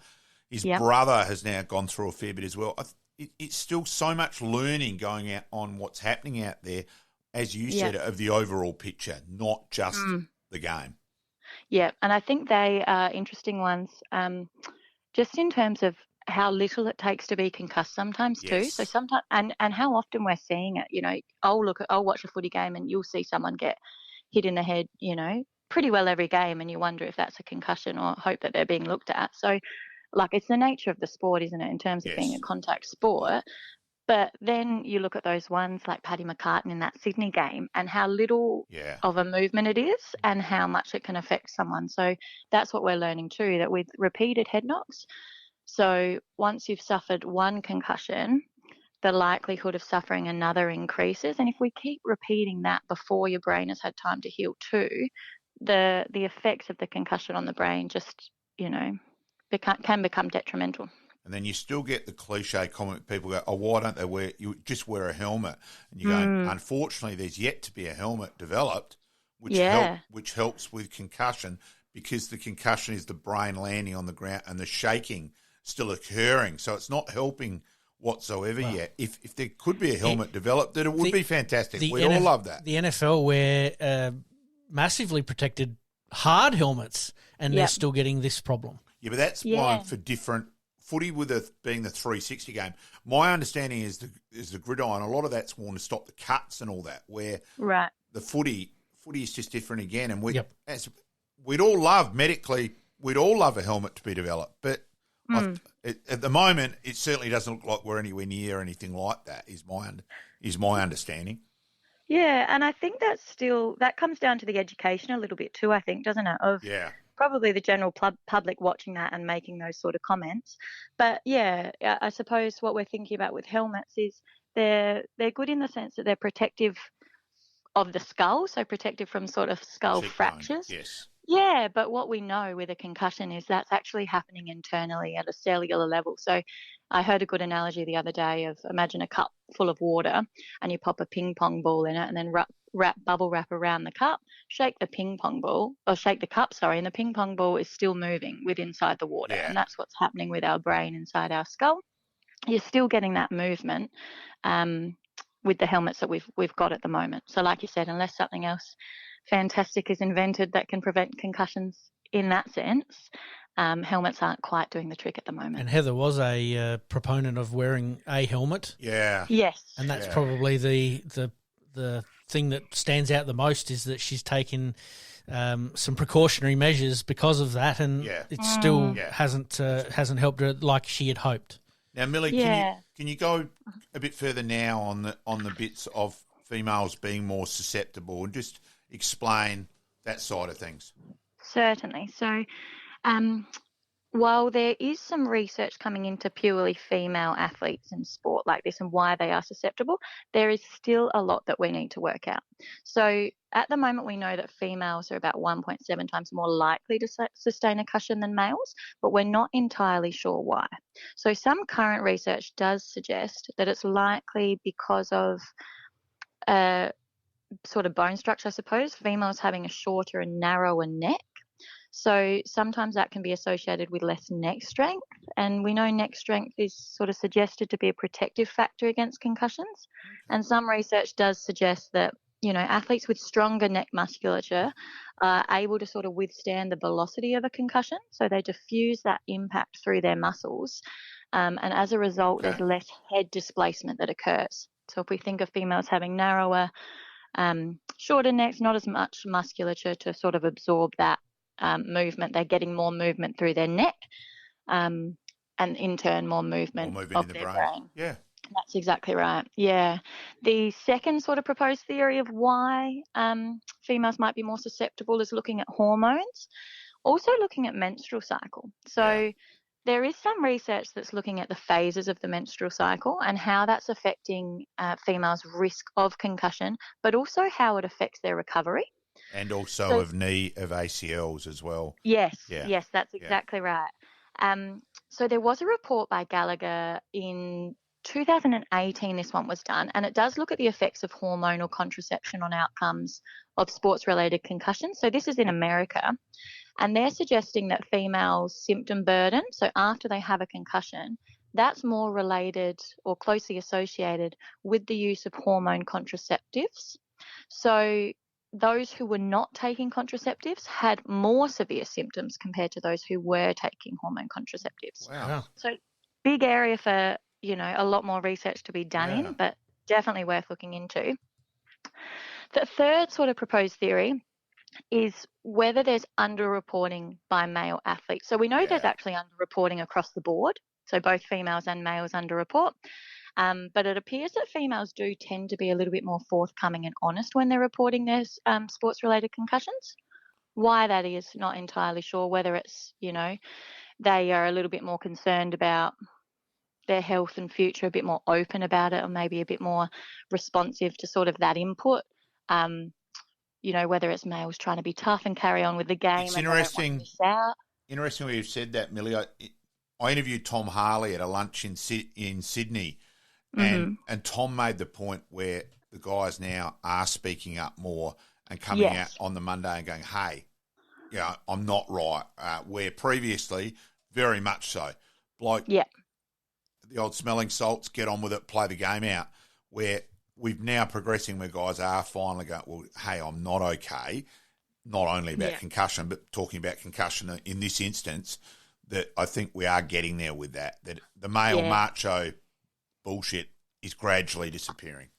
Speaker 4: His brother has now gone through a fair bit as well. It's still so much learning going out on what's happening out there, as you said, of the overall picture, not just the game.
Speaker 6: Yeah, and I think they are interesting ones, just in terms of how little it takes to be concussed sometimes too. So sometimes, and how often we're seeing it. I'll watch a footy game and you'll see someone get hit in the head, pretty well every game, and you wonder if that's a concussion or hope that they're being looked at. So, it's the nature of the sport, isn't it, in terms of being a contact sport. But then you look at those ones like Paddy McCartan in that Sydney game and how little of a movement it is and how much it can affect someone. So that's what we're learning too, that with repeated head knocks, so once you've suffered one concussion, the likelihood of suffering another increases. And if we keep repeating that before your brain has had time to heal too, the effects of the concussion on the brain just, can become detrimental.
Speaker 4: And then you still get the cliche comment, people go, oh, why don't they just wear a helmet? And you go, unfortunately, there's yet to be a helmet developed, which helps with concussion, because the concussion is the brain landing on the ground and the shaking still occurring. So it's not helping whatsoever yet. If there could be a helmet developed, then it would be fantastic. We'd all love that.
Speaker 2: The NFL wear massively protected hard helmets, and they're still getting this problem.
Speaker 4: Yeah, but that's one for different footy with being the 360 game. My understanding is the gridiron, a lot of that's worn to stop the cuts and all that, where the footy is just different again. And we'd all love, medically, we'd all love a helmet to be developed. But at the moment, it certainly doesn't look like we're anywhere near anything like that, is my understanding.
Speaker 6: Yeah, and I think that comes down to the education a little bit too, I think, doesn't it? Of probably the general public watching that and making those sort of comments. But yeah, I suppose what we're thinking about with helmets is they're good in the sense that they're protective of the skull, so protective from sort of skull fractures.
Speaker 4: Yes.
Speaker 6: Yeah, but what we know with a concussion is that's actually happening internally at a cellular level. So I heard a good analogy the other day of, imagine a cup full of water and you pop a ping pong ball in it and then bubble wrap around the cup, shake the cup, and the ping pong ball is still moving inside the water. And that's what's happening with our brain inside our skull. You're still getting that movement with the helmets that we've got at the moment. So like you said, unless something else fantastic is invented that can prevent concussions in that sense, helmets aren't quite doing the trick at the moment.
Speaker 2: And Heather was a proponent of wearing a helmet.
Speaker 4: Yeah.
Speaker 6: Yes.
Speaker 2: And that's probably the thing that stands out the most, is that she's taken some precautionary measures because of that, and it still hasn't helped her like she had hoped.
Speaker 4: Now, Millie, can you go a bit further now on the bits of females being more susceptible, and just explain that side of things?
Speaker 6: Certainly. So while there is some research coming into purely female athletes in sport like this and why they are susceptible, there is still a lot that we need to work out. So at the moment, we know that females are about 1.7 times more likely to sustain a concussion than males, but we're not entirely sure why. So some current research does suggest that it's likely because of sort of bone structure, I suppose, females having a shorter and narrower neck. So sometimes that can be associated with less neck strength, and we know neck strength is sort of suggested to be a protective factor against concussions. And some research does suggest that, athletes with stronger neck musculature are able to sort of withstand the velocity of a concussion, so they diffuse that impact through their muscles, and as a result, there's less head displacement that occurs. So if we think of females having narrower, shorter necks, not as much musculature to sort of absorb that movement, they're getting more movement through their neck, and in turn more movement of
Speaker 4: in the
Speaker 6: their brain.
Speaker 4: Yeah,
Speaker 6: that's exactly right. Yeah, the second sort of proposed theory of why females might be more susceptible is looking at hormones, also looking at menstrual cycle. So there is some research that's looking at the phases of the menstrual cycle and how that's affecting females' risk of concussion, but also how it affects their recovery.
Speaker 4: And also of ACLs as well.
Speaker 6: Yes, that's exactly right. So there was a report by Gallagher in 2018, this one was done, and it does look at the effects of hormonal contraception on outcomes of sports-related concussions. So this is in America, and they're suggesting that females' symptom burden, so after they have a concussion, that's more related or closely associated with the use of hormone contraceptives. So those who were not taking contraceptives had more severe symptoms compared to those who were taking hormone contraceptives.
Speaker 4: Wow.
Speaker 6: So big area for, a lot more research to be done in, but definitely worth looking into. The third sort of proposed theory is whether there's underreporting by male athletes. So we know there's actually underreporting across the board. So both females and males underreport. But it appears that females do tend to be a little bit more forthcoming and honest when they're reporting their sports-related concussions. Why that is, not entirely sure. Whether it's, they are a little bit more concerned about their health and future, a bit more open about it, or maybe a bit more responsive to sort of that input. Whether it's males trying to be tough and carry on with the game.
Speaker 4: It's
Speaker 6: and interesting.
Speaker 4: Interesting where you've said that, Millie. I interviewed Tom Harley at a lunch in Sydney, and Tom made the point where the guys now are speaking up more and coming out on the Monday and going, hey, I'm not right. Where previously, very much so. The old smelling salts, get on with it, play the game out. Where we've now progressing where guys are finally going, well, hey, I'm not okay. Not only about concussion, but talking about concussion in this instance, that I think we are getting there with that. That the male macho bullshit is gradually disappearing.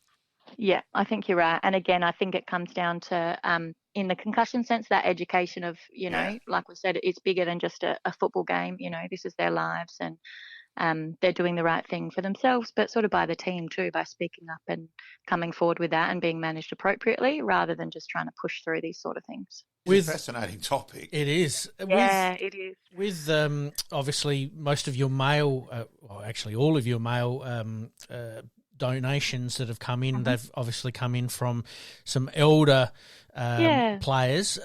Speaker 6: Yeah, I think you're right. And again, I think it comes down to, in the concussion sense, that education of, like we said, it's bigger than just a football game. This is their lives, and they're doing the right thing for themselves, but sort of by the team too, by speaking up and coming forward with that and being managed appropriately rather than just trying to push through these sort of things.
Speaker 4: It's a fascinating topic.
Speaker 2: It is.
Speaker 6: It is.
Speaker 2: With obviously most of your male, actually all of your male donations that have come in, they've obviously come in from some elder players.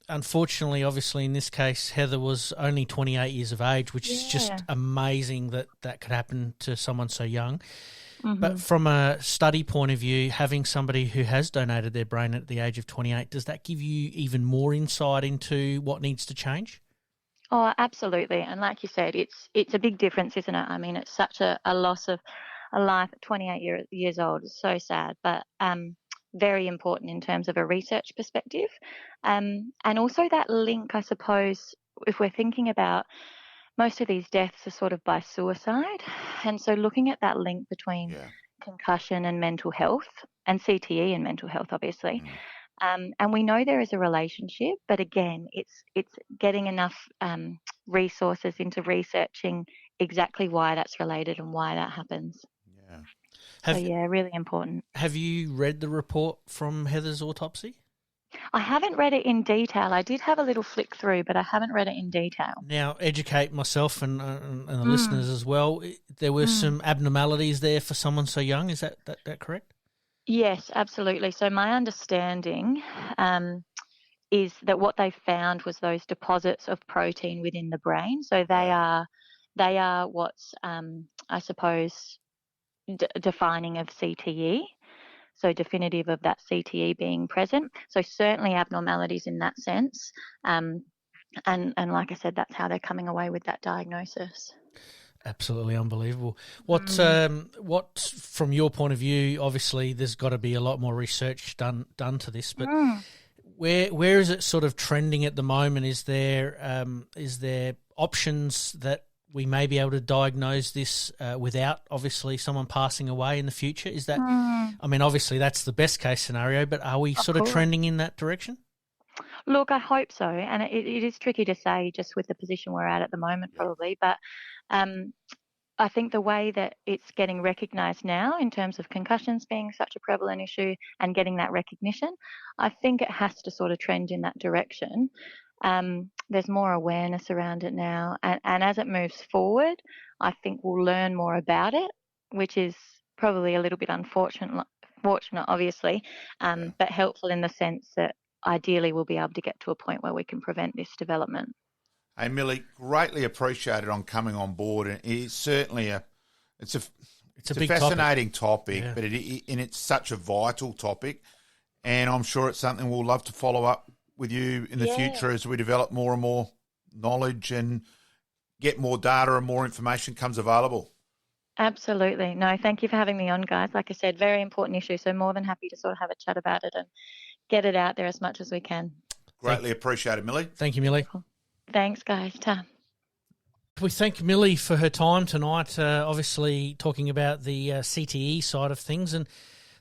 Speaker 2: Unfortunately, obviously in this case, Heather was only 28 years of age, which is just amazing that could happen to someone so young. But from a study point of view, having somebody who has donated their brain at the age of 28, does that give you even more insight into what needs to change?
Speaker 6: Oh, absolutely. And like you said, it's a big difference, isn't it? I mean, it's such a loss of a life at 28 years old. It's so sad, but very important in terms of a research perspective. And also that link, I suppose, if we're thinking about most of these deaths are sort of by suicide. And so looking at that link between concussion and mental health, and CTE and mental health, obviously. And we know there is a relationship, but again, it's getting enough resources into researching exactly why that's related and why that happens. Really important.
Speaker 2: Have you read the report from Heather's autopsy?
Speaker 6: I haven't read it in detail. I did have a little flick through, but I haven't read it in detail.
Speaker 2: Now, educate myself and the listeners as well. There were some abnormalities there for someone so young. Is that correct?
Speaker 6: Yes, absolutely. So my understanding is that what they found was those deposits of protein within the brain. So they are what's, I suppose, defining of CTE. So definitive of that CTE being present. So certainly abnormalities in that sense. And like I said, that's how they're coming away with that diagnosis.
Speaker 2: Absolutely unbelievable. What from your point of view, obviously there's got to be a lot more research done to this, but where is it sort of trending at the moment? Is there options that we may be able to diagnose this without obviously someone passing away in the future? Is that, I mean, obviously that's the best case scenario, but are we sort of trending in that direction?
Speaker 6: Look, I hope so. And it is tricky to say just with the position we're at the moment, probably. But I think the way that it's getting recognised now in terms of concussions being such a prevalent issue and getting that recognition, I think it has to sort of trend in that direction. There's more awareness around it now. And as it moves forward, I think we'll learn more about it, which is probably a little bit unfortunate, obviously, but helpful in the sense that ideally we'll be able to get to a point where we can prevent this development.
Speaker 4: Hey, Millie, greatly appreciated on coming on board. And it's certainly it's a big fascinating topic, but it's such a vital topic. And I'm sure it's something we'll love to follow up with you in the future as we develop more and more knowledge and get more data and more information comes available.
Speaker 6: Absolutely. No, thank you for having me on, guys. Like I said, very important issue, so more than happy to sort of have a chat about it and get it out there as much as we can.
Speaker 4: Greatly appreciated, Millie.
Speaker 2: Thank you, Millie.
Speaker 6: Cool. Thanks, guys. Ta.
Speaker 2: We thank Millie for her time tonight, obviously talking about the CTE side of things. And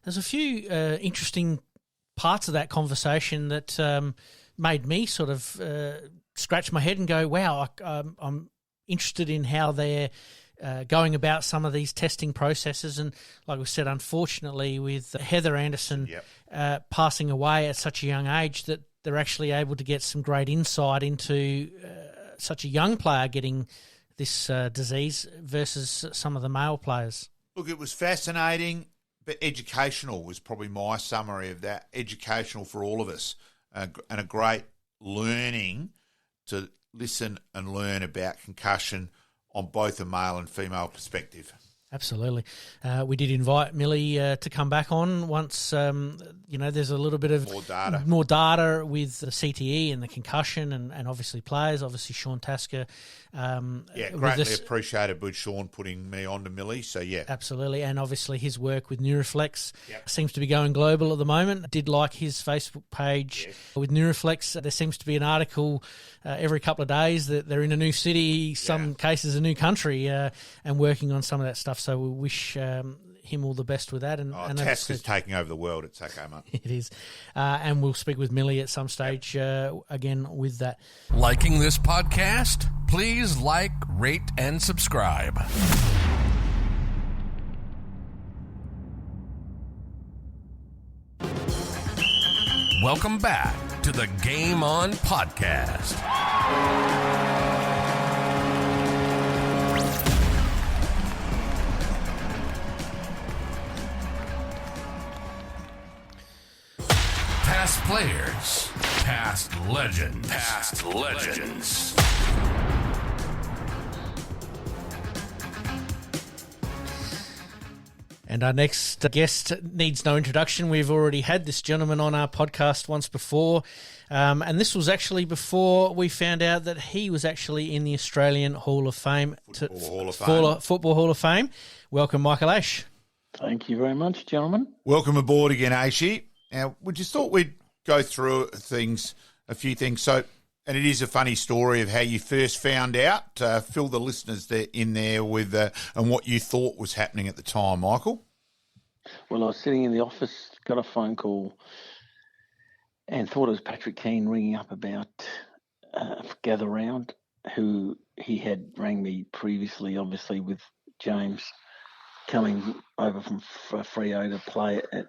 Speaker 2: there's a few interesting parts of that conversation that made me sort of scratch my head and go, wow, I'm interested in how they're going about some of these testing processes. And like we said, unfortunately, with Heather Anderson passing away at such a young age, that they're actually able to get some great insight into such a young player getting this disease versus some of the male players.
Speaker 4: Look, it was fascinating, but educational was probably my summary of that. Educational for all of us, and a great learning to listen and learn about concussion on both a male and female perspective.
Speaker 2: Absolutely. We did invite Millie to come back on once, there's a little bit of more data with the CTE and the concussion and obviously players, obviously Sean Tasker.
Speaker 4: Greatly appreciated with Sean putting me on to Millie, so yeah.
Speaker 2: Absolutely, and obviously his work with Neuroflex seems to be going global at the moment. Did like his Facebook page with Neuroflex. There seems to be an article every couple of days that they're in a new city, some cases a new country, and working on some of that stuff. So we wish him all the best with that. And
Speaker 4: Tasker's taking over the world. It's okay, mate.
Speaker 2: It is. And we'll speak with Millie at some stage again with that.
Speaker 1: Liking this podcast? Please like, rate, and subscribe. Welcome back to the Game On Podcast. Past players, past legends, past legends.
Speaker 2: And our next guest needs no introduction. We've already had this gentleman on our podcast once before. And this was actually before we found out that he was actually in the Australian Hall of Fame. Football Hall of Fame. Welcome, Micheal Aish.
Speaker 7: Thank you very much, gentlemen.
Speaker 4: Welcome aboard again, Aish. Now, we just thought we'd go through a few things. So, and it is a funny story of how you first found out. Fill the listeners in there with and what you thought was happening at the time, Michael.
Speaker 7: Well, I was sitting in the office, got a phone call, and thought it was Patrick Keane ringing up about Gather Round, who he had rang me previously, obviously, with James coming over from Freo to play at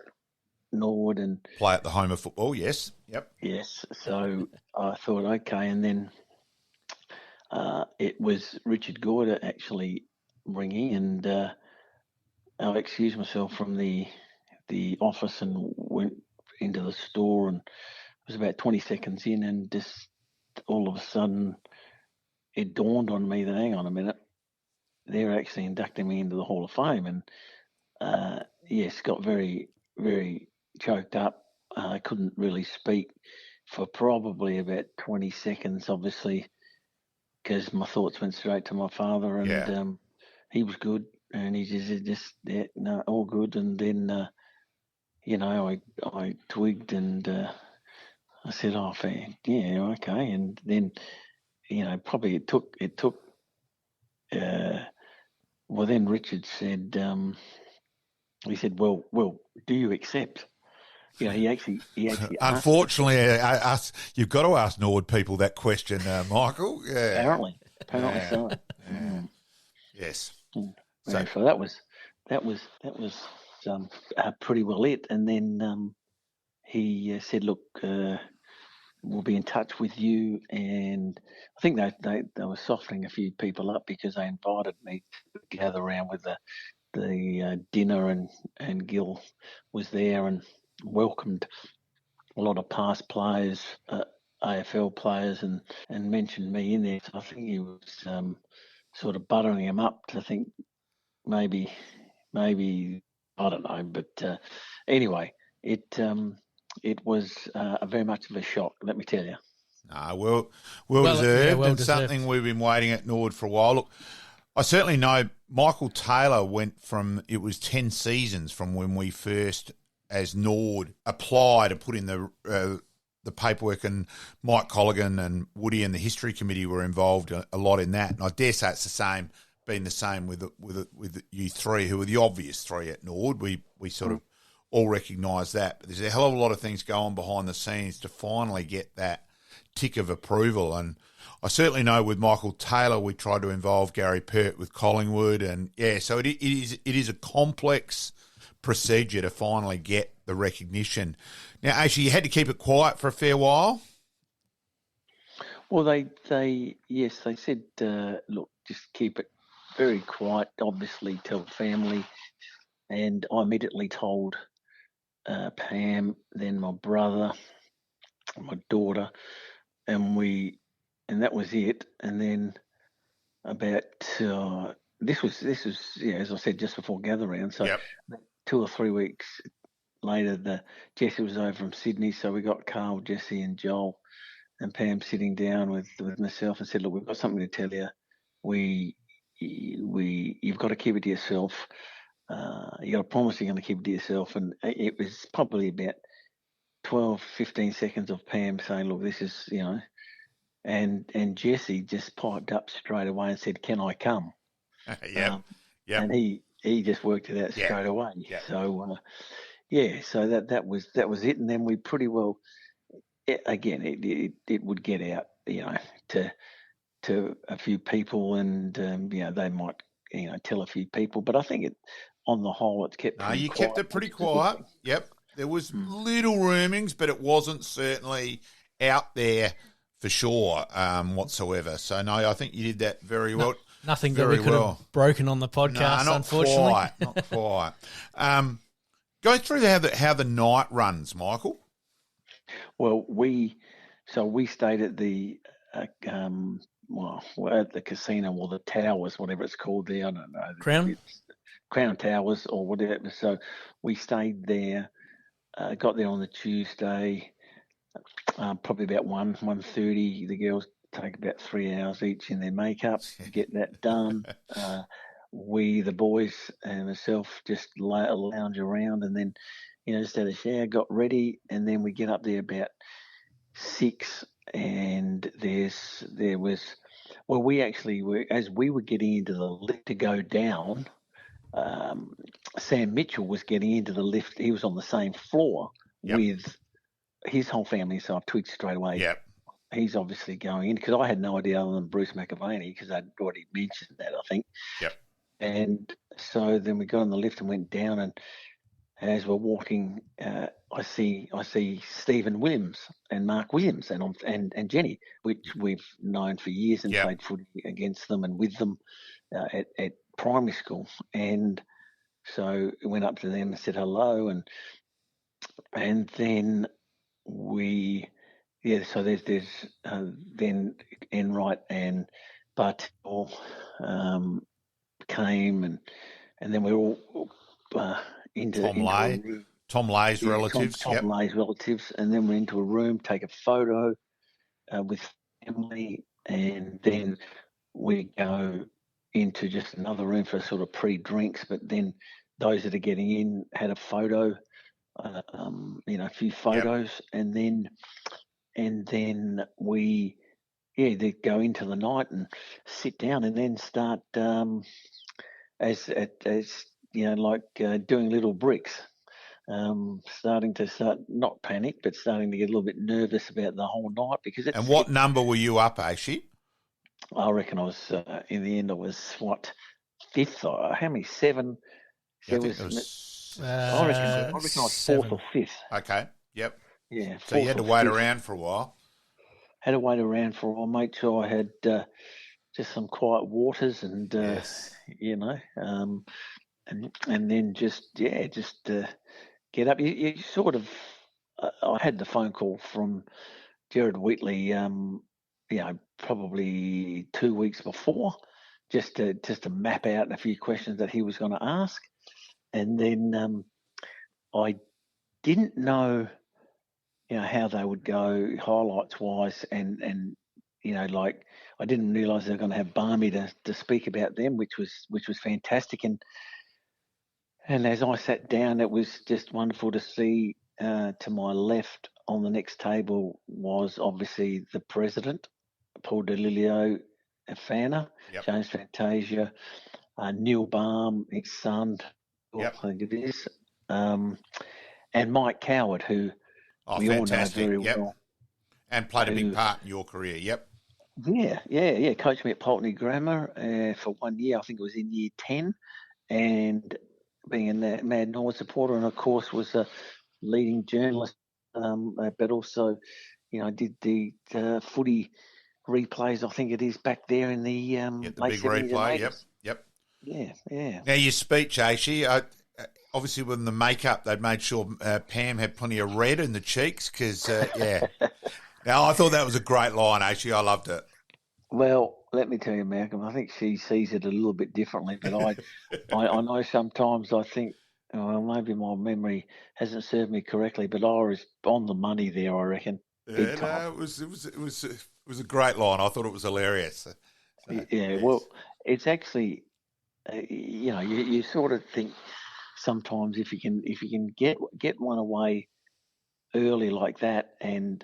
Speaker 7: Norwood and
Speaker 4: play at the home of football. Yes, yep,
Speaker 7: yes. So I thought, okay, and then it was Richard Gorder actually ringing, and I excused myself from the office and went into the store, and it was about 20 seconds in, and just all of a sudden it dawned on me that, hang on a minute, they're actually inducting me into the Hall of Fame, and yes, got very, very choked up. I couldn't really speak for probably about 20 seconds, obviously, because my thoughts went straight to my father, and he was good, and he just no, all good. And then, I twigged, and I said, oh, fair, yeah, okay. And then, probably it took. Well, then Richard said, he said, well, do you accept? He actually
Speaker 4: unfortunately, you've got to ask Norwood people that question, Michael. Yeah.
Speaker 7: Apparently so.
Speaker 4: Yeah. Yes.
Speaker 7: So that was pretty well it. And then he said, look, we'll be in touch with you. And I think they were softening a few people up because they invited me to gather around with the dinner, and Gil was there and welcomed a lot of past players, AFL players, and mentioned me in there. So I think he was sort of buttering him up to think maybe I don't know. But anyway, it was very much of a shock, let me tell you.
Speaker 4: Well deserved, and something we've been waiting at Norwood for a while. Look, I certainly know Michael Taylor went from, it was 10 seasons from when we first, as Norwood, applied and put in the paperwork, and Mike Colligan and Woody and the history committee were involved a lot in that. And I dare say it's been the same with you three, who are the obvious three at Norwood. We sort of all recognise that. But there's a hell of a lot of things going behind the scenes to finally get that tick of approval. And I certainly know with Michael Taylor, we tried to involve Gary Pert with Collingwood. And, so it is a complex procedure to finally get the recognition. Now, actually, you had to keep it quiet for a fair while?
Speaker 7: Well, they said, look, just keep it very quiet, obviously tell family. And I immediately told Pam, then my brother, my daughter, and that was it. And then about this was as I said, just before gather round. So 2 or 3 weeks later, Jesse was over from Sydney, so we got Carl, Jesse, and Joel and Pam sitting down with myself and said, look, we've got something to tell you. You've got to keep it to yourself. You got to promise you're going to keep it to yourself. And it was probably about 12, 15 seconds of Pam saying, look, this is, and Jesse just piped up straight away and said, can I come? And he just worked it out straight away. Yep. So, so that was it. And then we pretty well, again, it would get out, to a few people, and they might, tell a few people. But I think on the whole, it's kept. No, you
Speaker 4: kept it pretty quiet. Yep, there was little rumourings, but it wasn't certainly out there for sure whatsoever. So no, I think you did that very well.
Speaker 2: Nothing that we could have broken on the podcast, unfortunately.
Speaker 4: Not quite. Go through how the night runs, Michael.
Speaker 7: Well, we stayed at the at the casino or the towers, whatever it's called there. I don't know. Crown Towers or whatever. So we stayed there. Got there on the Tuesday. Probably about 1:30. The girls take about 3 hours each in their makeup to get that done. We, the boys and myself, just lounge around, and then, just had a shower, got ready, and then we get up there about 6, and we actually were, as we were getting into the lift to go down, Sam Mitchell was getting into the lift. He was on the same floor with his whole family, so I twitched straight away.
Speaker 4: Yep.
Speaker 7: He's obviously going in, because I had no idea other than Bruce McAvaney, because I'd already mentioned that, I think.
Speaker 4: Yep. And
Speaker 7: so then we got on the lift and went down, and as we're walking, I see Stephen Williams and Mark Williams and Jenny, which we've known for years and played footy against them and with them at primary school. And so I went up to them and said hello, and then so there's then Enright and Bartel came, and then we were all into
Speaker 4: Tom Lay's relatives.
Speaker 7: Tom Lay's relatives, and then we're into a room, take a photo with family, and then we go into just another room for sort of pre-drinks. But then those that are getting in had a photo, a few photos, and then we they go into the night and sit down, and then start as doing little bricks, starting to not panic, but starting to get a little bit nervous about the whole night, because
Speaker 4: And what number were you up, Aish?
Speaker 7: I reckon I was in the end I was fifth. How many? 7?
Speaker 4: I reckon I
Speaker 7: was 4th or 5th.
Speaker 4: Okay. Yep.
Speaker 7: Yeah.
Speaker 4: So you had to wait around for a while.
Speaker 7: Had to wait around for a while, mate. So I had just some quiet waters, and and then just get up. You sort of. I had the phone call from Jared Wheatley, probably 2 weeks before, just to map out a few questions that he was going to ask, and then I didn't know, how they would go highlights wise, and I didn't realise they were going to have Barmy to speak about them, which was fantastic, and as I sat down, it was just wonderful to see. To my left on the next table was obviously the president, Paul DeLilio Fana, James Fantasia, Neil Baum, his son, I think it is, and Mike Coward, who we all know very well.
Speaker 4: And played a big part in your career, yep.
Speaker 7: Yeah. Coached me at Pulteney Grammar for 1 year. I think it was in year 10. And being a Mad Norwood supporter, and of course was a leading journalist, but also, I did the footy replays, I think it is, back there in the
Speaker 4: The
Speaker 7: late
Speaker 4: big
Speaker 7: 70s
Speaker 4: replay,
Speaker 7: and 80s.
Speaker 4: yep.
Speaker 7: Yeah.
Speaker 4: Now, your speech, Aish, obviously with the makeup, they'd made sure Pam had plenty of red in the cheeks because, Now, I thought that was a great line, Aish. I loved it.
Speaker 7: Well, let me tell you, Malcolm, I think she sees it a little bit differently, but I know sometimes I think, well, maybe my memory hasn't served me correctly, but I was on the money there, I reckon. Big time.
Speaker 4: No, it was a great line. I thought it was hilarious.
Speaker 7: Yes. Well, it's actually, you sort of think sometimes if you can get one away early like that, and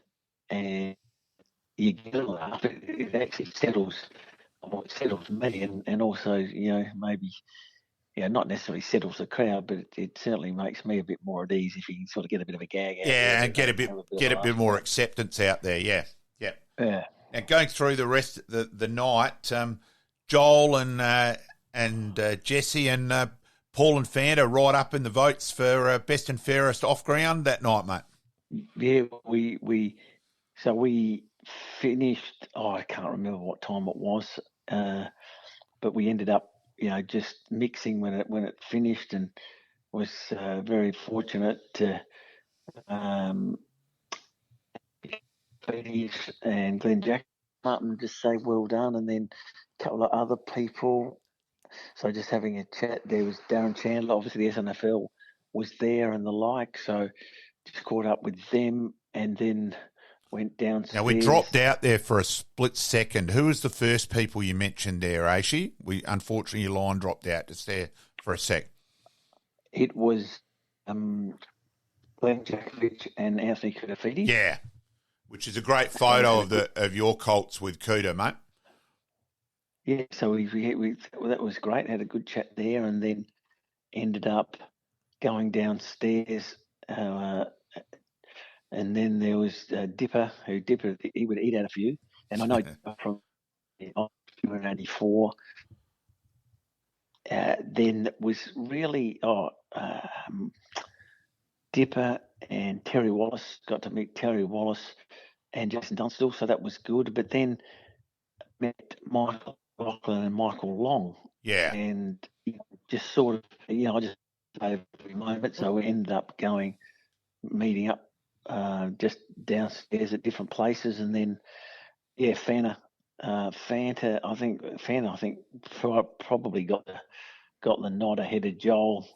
Speaker 7: you get a laugh, it actually settles me, and also maybe not necessarily settles the crowd, but it certainly makes me a bit more at ease if you can sort of get a bit of a gag out.
Speaker 4: Yeah, and get a bit more acceptance out there. Yeah. Now going through the rest of the night, Joel and Jesse and Paul and Fanta right up in the votes for best and fairest off ground that night, mate.
Speaker 7: Yeah, we finished. I can't remember what time it was, but we ended up, just mixing when it finished, and was very fortunate to Aish and Glenn Jack up and just say well done, and then a couple of other people. So just having a chat. There was Darren Chandler, obviously the SNFL was there and the like. So just caught up with them and then went downstairs.
Speaker 4: Now, we dropped out there for a split second. Who was the first people you mentioned there, Aishi? Unfortunately, your line dropped out just there for a sec.
Speaker 7: It was Glenn Jakovic and Anthony Kudafidi.
Speaker 4: Yeah, which is a great photo of your Colts with Kuda, mate.
Speaker 7: Yeah, so we that was great. Had a good chat there, and then ended up going downstairs. And then there was Dipper, he would eat out a few. And I know from 1984, then it was really Dipper and Terry Wallace. Got to meet Terry Wallace and Jason Dunstall, so that was good. But then met Michael Lachlan and Michael Long.
Speaker 4: Yeah.
Speaker 7: And just sort of, I just over every moment. So we ended up meeting up just downstairs at different places, and then Fanta, I think probably got the nod ahead of Joel,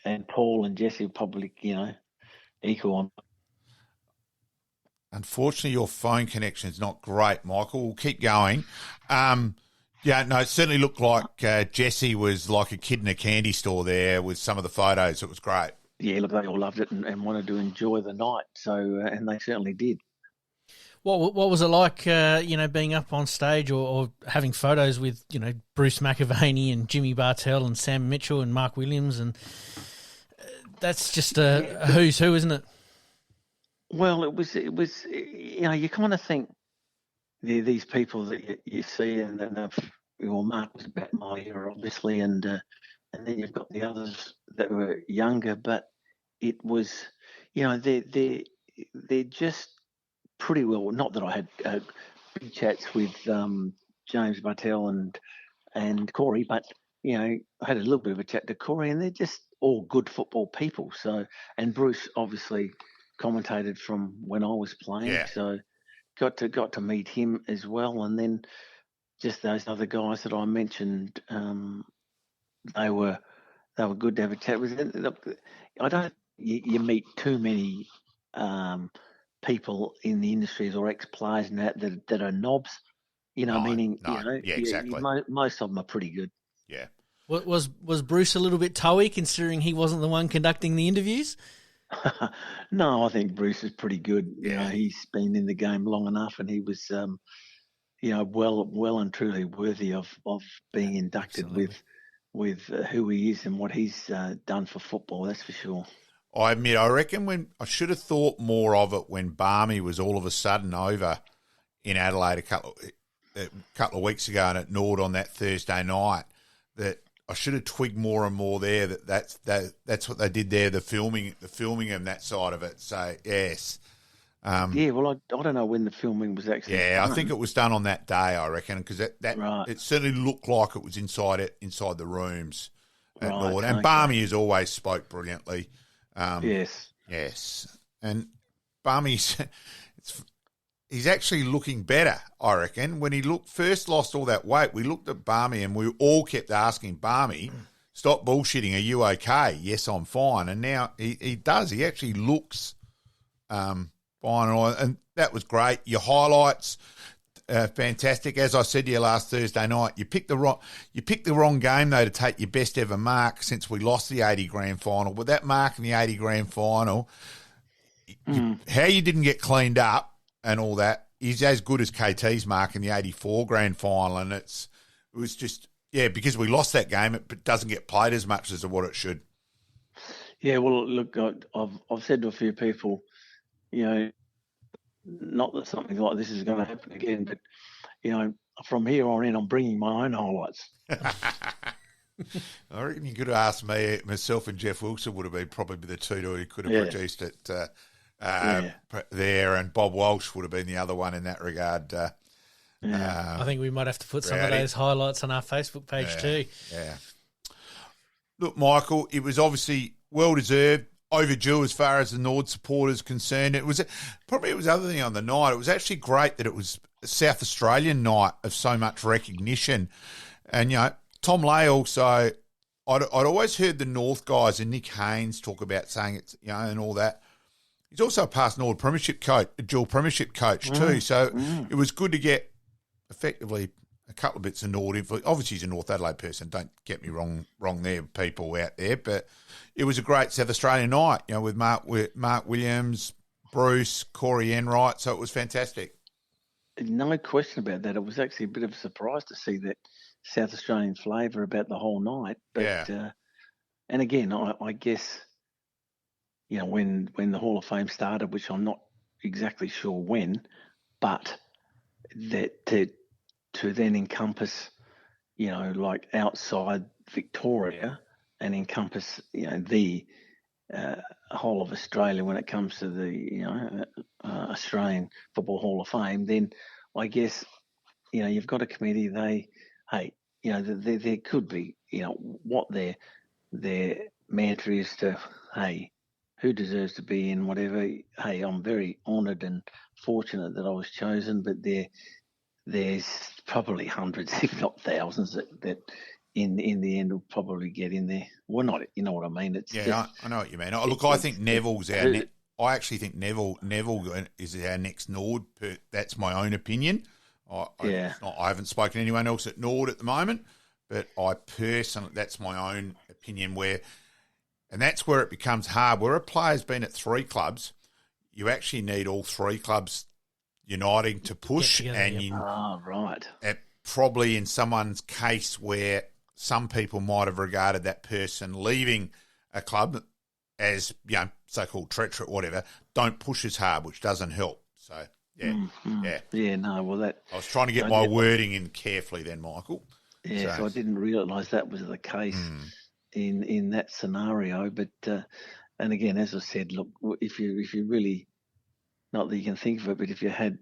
Speaker 7: and Paul and Jesse probably equal on.
Speaker 4: Unfortunately, your phone connection is not great, Michael. We'll keep going. It certainly looked like Jesse was like a kid in a candy store there with some of the photos. It was great.
Speaker 7: Yeah, look, they all loved it and wanted to enjoy the night. So, and they certainly did.
Speaker 2: What was it like, being up on stage or having photos with, Bruce McAvaney and Jimmy Bartell and Sam Mitchell and Mark Williams, and that's just a who's who, isn't it?
Speaker 7: Well, it was. You kind of think these people that you see, and then Mark was about my era, obviously, and then you've got the others that were younger, but it was, they're just pretty well. Not that I had big chats with James Bartell and Corey, but I had a little bit of a chat to Corey, and they're just all good football people. So, and Bruce obviously commentated from when I was playing, so got to meet him as well, and then just those other guys that I mentioned. They were good to have a chat with. Look, I don't. You meet too many people in the industries or ex-players and that are knobs.
Speaker 4: Exactly.
Speaker 7: Most of them are pretty good.
Speaker 4: Yeah.
Speaker 2: Was Bruce a little bit toey considering he wasn't the one conducting the interviews?
Speaker 7: No, I think Bruce is pretty good.
Speaker 4: Yeah.
Speaker 7: He's been in the game long enough, and he was, well and truly worthy of being inducted with who he is and what he's done for football. That's for sure.
Speaker 4: I admit, I reckon when I should have thought more of it when Barmy was all of a sudden over in Adelaide a couple of weeks ago and at Nord on that Thursday night, that I should have twigged more and more there that's what they did there, the filming and that side of it. So, yes.
Speaker 7: Yeah, well, I don't know when the filming was actually done.
Speaker 4: I think it was done on that day, I reckon, because
Speaker 7: Right.
Speaker 4: it certainly looked like it was inside the rooms at
Speaker 7: Right,
Speaker 4: Nord. And
Speaker 7: okay.
Speaker 4: Barmy has always spoke brilliantly.
Speaker 7: Yes.
Speaker 4: Yes. And Barmy's he's actually looking better, I reckon. When he first lost all that weight, we looked at Barmy and we all kept asking Barmy, stop bullshitting, are you okay? Yes, I'm fine. And now he does. He actually looks fine. And that was great. Your highlights, fantastic. As I said to you last Thursday night, you picked the wrong game, though, to take your best ever mark since we lost the 80 grand final. But that mark in the 80 grand final, how you didn't get cleaned up and all that is as good as KT's mark in the 84 grand final. And it was just, because we lost that game, it doesn't get played as much as what it should.
Speaker 7: Yeah, well, look, I've said to a few people, not that something like this is going to happen again, but, from here on in, I'm bringing my own highlights.
Speaker 4: I reckon you could have asked me, myself and Jeff Wilson would have been probably the two who could have produced it there, and Bob Walsh would have been the other one in that regard.
Speaker 2: I think we might have to put some of those highlights on our Facebook page too.
Speaker 4: Yeah. Look, Michael, it was obviously well-deserved, overdue as far as the Nord supporters concerned. It was other thing on the night. It was actually great that it was a South Australian night of so much recognition. And, Tom Lay also, I'd always heard the North guys and Nick Haynes talk about saying it's, and all that. He's also a past Nord premiership coach, a dual premiership coach too. So it was good to get effectively a couple of bits of Nord influence. Obviously, he's a North Adelaide person. Don't get me wrong there, people out there. But it was a great South Australian night, with Mark Williams, Bruce, Corey Enright. So it was fantastic.
Speaker 7: No question about that. It was actually a bit of a surprise to see that South Australian flavour about the whole night. But and again, I guess, when the Hall of Fame started, which I'm not exactly sure when, but that to then encompass, like outside Victoria and encompass, the whole of Australia when it comes to the, Australian Football Hall of Fame, then I guess, you've got a committee, there could be, what their mantra is to, who deserves to be in whatever. Hey, I'm very honoured and fortunate that I was chosen, but there's probably hundreds, if not thousands, that in the end will probably get in there. Well, not, you know what I mean? It's
Speaker 4: I know what you mean. Look, I think Neville's I actually think Neville is our next Nord. That's my own opinion. I haven't spoken to anyone else at Nord at the moment, but I personally, that's my own opinion and that's where it becomes hard. Where a player's been at 3 clubs, you actually need all 3 clubs uniting to push.
Speaker 7: Right.
Speaker 4: Probably in someone's case where some people might have regarded that person leaving a club as, so-called treachery, whatever, don't push as hard, which doesn't help. So,
Speaker 7: Yeah, no, well, that...
Speaker 4: I was trying to get my wording in carefully then, Michael.
Speaker 7: Yeah, so I didn't realise that was the case in that scenario. But, and again, as I said, look, if you really, not that you can think of it, but if you had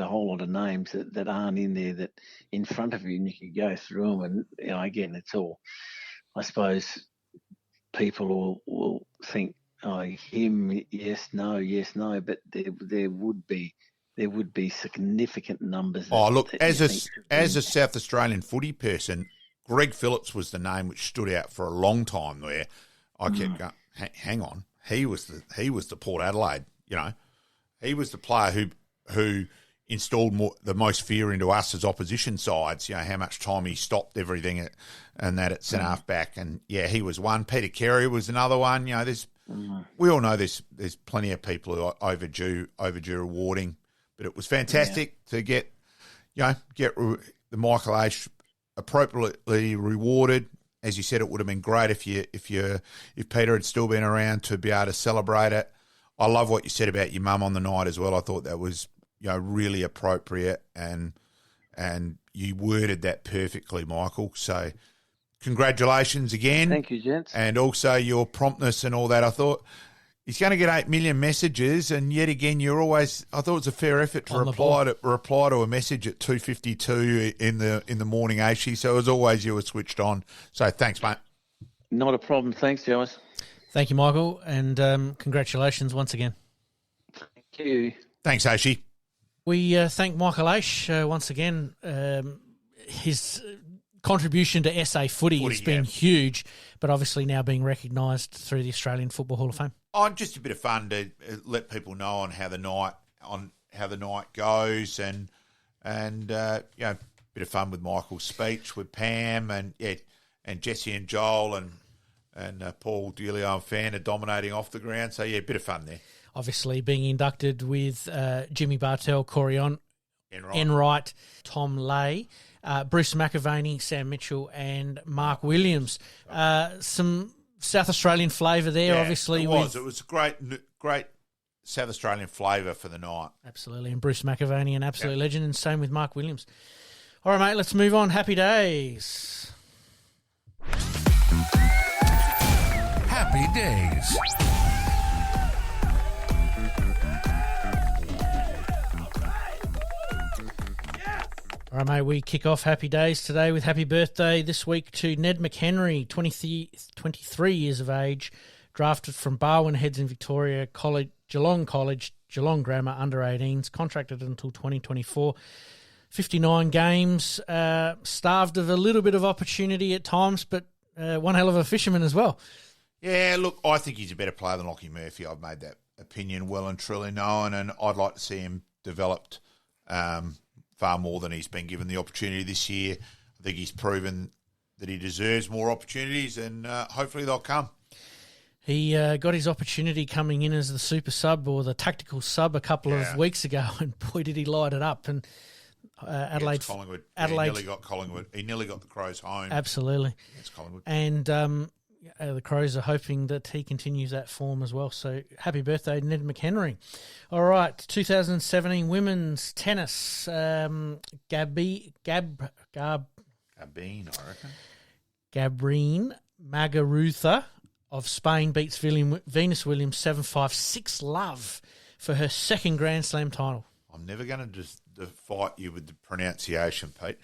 Speaker 7: a whole lot of names that aren't in there that in front of you and you could go through them and, again, it's all, I suppose, people will think, him, yes, no, but there would be significant numbers.
Speaker 4: Look, as a South Australian footy person, Greg Phillips was the name which stood out for a long time there. I kept going, hang on, he was the Port Adelaide, he was the player who installed the most fear into us as opposition sides. How much time he stopped everything and that at centre half back, and he was one. Peter Carey was another one. We all know there's plenty of people who are overdue rewarding, but it was fantastic to get the Michael Aish appropriately rewarded, as you said, it would have been great if Peter had still been around to be able to celebrate it. I love what you said about your mum on the night as well. I thought that was really appropriate, and you worded that perfectly, Michael. So congratulations again.
Speaker 7: Thank you, gents.
Speaker 4: And also your promptness and all that. I thought he's going to get 8 million messages, and yet again, I thought it was a fair effort to reply to a message at 2:52 in the morning, Aish. So as always, you were switched on. So thanks, mate.
Speaker 7: Not a problem. Thanks, Joyce.
Speaker 2: Thank you, Michael, and congratulations once again.
Speaker 7: Thank you.
Speaker 4: Thanks, Aish.
Speaker 2: We thank Michael Aish once again. His contribution to SA footy has been huge, but obviously now being recognised through the Australian Football Hall of Fame.
Speaker 4: Just a bit of fun to let people know on how the night goes, and a bit of fun with Michael's speech with Pam and Jesse and Joel and Paul DeLeo and Fan are dominating off the ground. So a bit of fun there.
Speaker 2: Obviously being inducted with Jimmy Bartell, Corey Enright, Tom Lay, Bruce McAvaney, Sam Micheal and Mark Williams. Some South Australian flavour there, obviously.
Speaker 4: It was a great South Australian flavour for the night.
Speaker 2: Absolutely, and Bruce McAvaney, an absolute legend, and same with Mark Williams. All right, mate, let's move on. Happy days.
Speaker 1: Happy days.
Speaker 2: All right, mate, we kick off Happy Days today with happy birthday this week to Ned McHenry, 23 years of age, drafted from Barwon Heads in Victoria, Geelong College, Geelong Grammar, under 18s, contracted until 2024. 59 games, starved of a little bit of opportunity at times, but one hell of a fisherman as well.
Speaker 4: Yeah, look, I think he's a better player than Lockie Murphy. I've made that opinion well and truly known, and I'd like to see him developed far more than he's been given the opportunity this year. I think he's proven that he deserves more opportunities, and hopefully they'll come.
Speaker 2: He got his opportunity coming in as the super sub or the tactical sub a couple of weeks ago, and boy, did he light it up. And Adelaide,
Speaker 4: Collingwood.
Speaker 2: Adelaide,
Speaker 4: he nearly got Collingwood. He nearly got the Crows home.
Speaker 2: Absolutely.
Speaker 4: It's Collingwood.
Speaker 2: And the Crows are hoping that he continues that form as well. So happy birthday, Ned McHenry. All right, 2017 women's tennis. Gabrine, I
Speaker 4: reckon.
Speaker 2: Gabrine Muguruza of Spain beats Venus Williams 7-5, 6-love for her second Grand Slam title.
Speaker 4: I'm never going to just fight you with the pronunciation, Pete.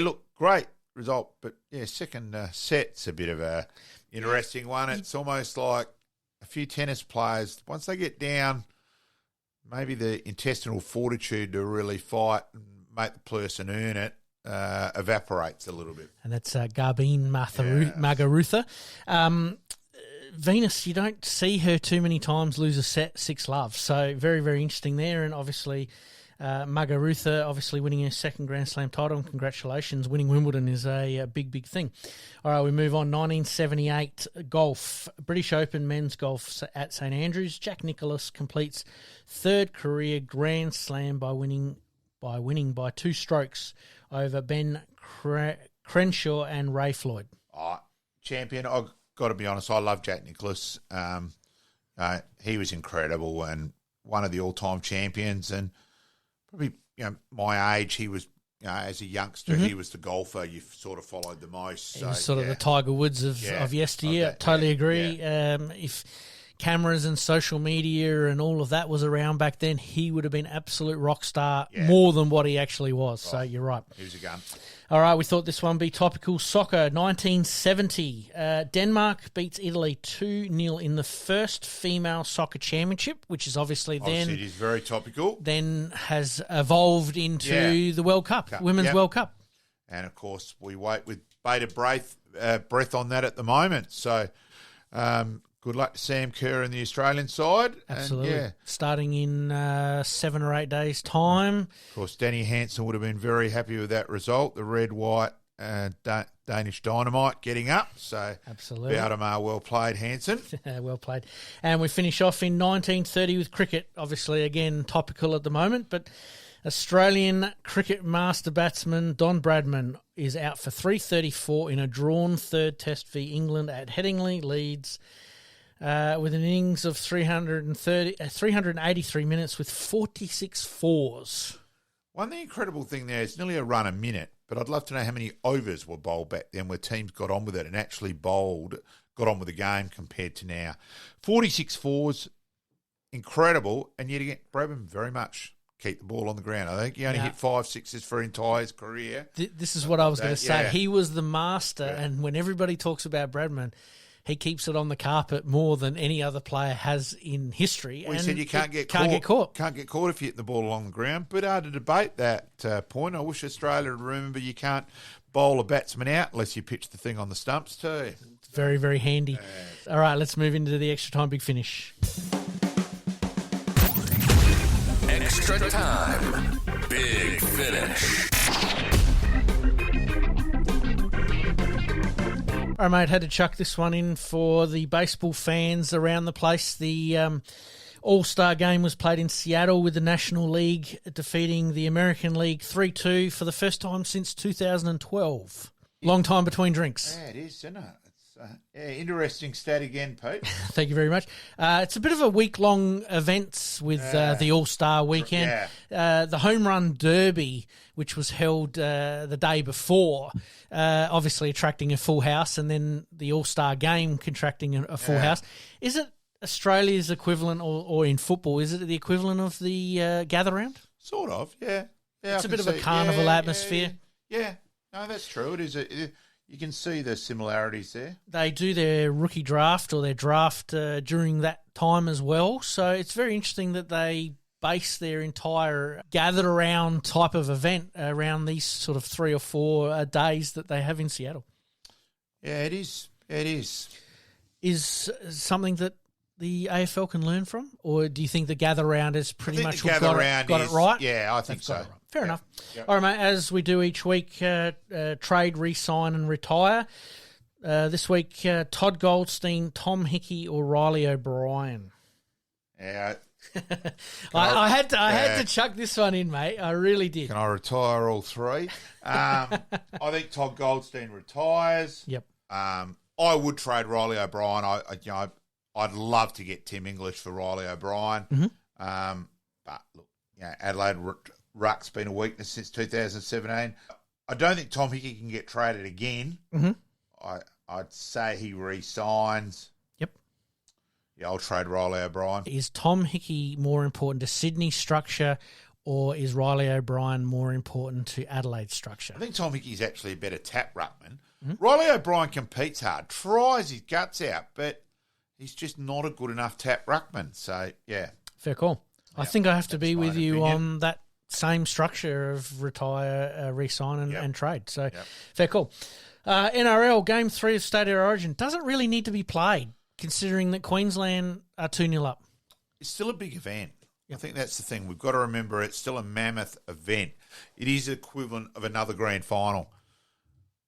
Speaker 4: Look, great result, but second set's a bit of a interesting one. It's almost like a few tennis players, once they get down, maybe the intestinal fortitude to really fight and make the person earn it evaporates a little bit.
Speaker 2: And that's Garbine Muguruza. Venus, you don't see her too many times lose a set 6-love. So very, very interesting there. And obviously Muguruza obviously winning her second Grand Slam title. And congratulations, winning Wimbledon is a big, big thing. All right, we move on. 1978 golf. British Open men's golf at St Andrews. Jack Nicklaus completes third career Grand Slam by winning by 2 strokes over Ben Crenshaw and Ray Floyd.
Speaker 4: Champion. I've got to be honest, I love Jack Nicklaus. He was incredible and one of the all-time champions. And probably, my age, he was, as a youngster, he was the golfer you sort of followed the most.
Speaker 2: He was sort of the Tiger Woods of yesteryear. Totally agree. If cameras and social media and all of that was around back then, he would have been absolute rock star more than what he actually was. So you're right.
Speaker 4: He was a gun.
Speaker 2: All right, we thought this one would be topical. Soccer, 1970. Denmark beats Italy 2-0 in the first female soccer championship, which is obviously then...
Speaker 4: it is very topical.
Speaker 2: Then has evolved into the World Cup, Women's World Cup.
Speaker 4: And, of course, we wait with bated breath on that at the moment. So... good luck to Sam Kerr and the Australian side.
Speaker 2: Absolutely.
Speaker 4: And,
Speaker 2: starting in 7 or 8 days' time.
Speaker 4: Of course, Danny Hansen would have been very happy with that result. The red-white Danish Dynamite getting up. So,
Speaker 2: absolutely.
Speaker 4: Boudemar, well played, Hansen.
Speaker 2: Well played. And we finish off in 1930 with cricket. Obviously, again, topical at the moment. But Australian cricket master batsman Don Bradman is out for 334 in a drawn third test v England at Headingley, Leeds, with an innings of 383 minutes with 46 fours.
Speaker 4: One of the incredible thing there is nearly a run a minute, but I'd love to know how many overs were bowled back then where teams got on with it and actually got on with the game compared to now. 46 fours, incredible, and yet again, Bradman very much keep the ball on the ground. I think he only hit 5 sixes for entire his career.
Speaker 2: This is what I was going to say.
Speaker 4: Yeah.
Speaker 2: He was the master, and when everybody talks about Bradman, he keeps it on the carpet more than any other player has in history.
Speaker 4: We said you can't get
Speaker 2: caught.
Speaker 4: Can't get caught if you hit the ball along the ground. But to debate that point, I wish Australia would remember you can't bowl a batsman out unless you pitch the thing on the stumps too.
Speaker 2: It's very, very handy. All right, let's move into the extra time big finish.
Speaker 1: Extra time, big finish.
Speaker 2: All right, mate, had to chuck this one in for the baseball fans around the place. The All-Star game was played in Seattle with the National League defeating the American League 3-2 for the first time since 2012. Long time between drinks.
Speaker 4: Yeah, it is, isn't it? It's interesting stat again, Pete.
Speaker 2: Thank you very much. It's a bit of a week-long event with the All-Star weekend. The Home Run Derby, which was held the day before, obviously attracting a full house, and then the All-Star game contracting a full house. Is it Australia's equivalent, or in football, is it the equivalent of the gather round?
Speaker 4: Sort of, yeah.
Speaker 2: It's a bit of a carnival atmosphere.
Speaker 4: Yeah, no, that's true. It is. You can see the similarities there.
Speaker 2: They do their rookie draft or their draft during that time as well. So it's very interesting that they base their entire gathered around type of event around these sort of 3 or 4 days that they have in Seattle.
Speaker 4: Yeah, it is. It is.
Speaker 2: Is something that the AFL can learn from? Or do you think the gather round is pretty much got it right?
Speaker 4: Yeah, I think so.
Speaker 2: Right. Fair enough. Yep. All right, mate, as we do each week, trade, re-sign and retire. This week, Todd Goldstein, Tom Hickey or Riley O'Brien?
Speaker 4: Yeah.
Speaker 2: I had to chuck this one in, mate. I really did.
Speaker 4: Can I retire all 3? I think Todd Goldstein retires.
Speaker 2: Yep.
Speaker 4: I would trade Riley O'Brien. I'd love to get Tim English for Riley O'Brien.
Speaker 2: Mm-hmm.
Speaker 4: But look, Adelaide ruck's been a weakness since 2017. I don't think Tom Hickey can get traded again.
Speaker 2: Mm-hmm.
Speaker 4: I'd say he re-signs.
Speaker 2: Yep.
Speaker 4: Yeah, I'll trade Riley O'Brien.
Speaker 2: Is Tom Hickey more important to Sydney's structure, or is Riley O'Brien more important to Adelaide's structure?
Speaker 4: I think Tom Hickey's actually a better tap ruckman. Mm-hmm. Riley O'Brien competes hard, tries his guts out, but he's just not a good enough tap ruckman. So, yeah.
Speaker 2: Fair call. I think I have to be with you on that same structure of retire, re-sign and trade. So, fair call. NRL, Game 3 of State of Origin doesn't really need to be played, considering that Queensland are 2-0 up.
Speaker 4: It's still a big event. Yep. I think that's the thing. We've got to remember it's still a mammoth event. It is equivalent of another grand final.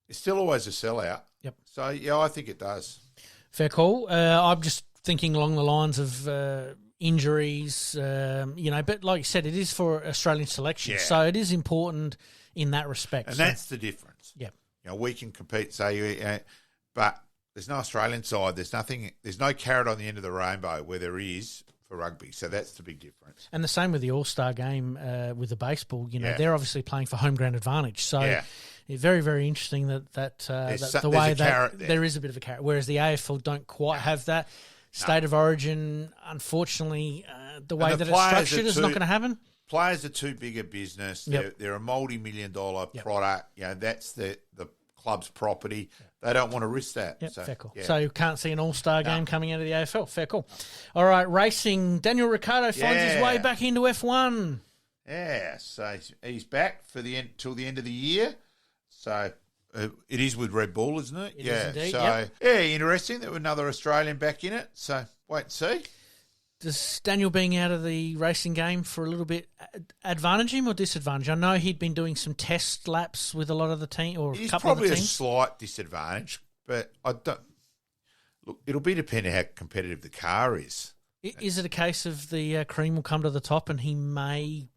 Speaker 4: It's still always a sellout.
Speaker 2: Yep.
Speaker 4: So, yeah, I think it does.
Speaker 2: Fair call. I'm just thinking along the lines of injuries, but like you said, it is for Australian selection. Yeah. So it is important in that respect.
Speaker 4: And that's the difference.
Speaker 2: Yeah.
Speaker 4: We can compete, but there's no Australian side. There's no carrot on the end of the rainbow where there is for rugby. So that's the big difference.
Speaker 2: And the same with the All-Star game with the baseball. They're obviously playing for home ground advantage. So it's very, very interesting that the way that there is a bit of a carrot, whereas the AFL don't quite have that. State of Origin, unfortunately, the way that it's structured is not going to happen.
Speaker 4: Players are too big a business. They're a multi-million-dollar product. That's the club's property. They don't want to risk that.
Speaker 2: Yep, fair call. So you can't see an All-Star game coming out of the AFL. Fair call. All right, racing. Daniel Riccardo finds his way back into F1.
Speaker 4: Yeah, so he's back till the end of the year. So it is with Red Bull, isn't it?
Speaker 2: It is indeed,
Speaker 4: so interesting that another Australian back in it. So wait and see.
Speaker 2: Does Daniel being out of the racing game for a little bit advantage him or disadvantage? I know he'd been doing some test laps with a lot of the team or a couple of the teams.
Speaker 4: Probably a slight disadvantage, but I don't. Look, it'll be depending how competitive the car is.
Speaker 2: Is it a case of the cream will come to the top and he may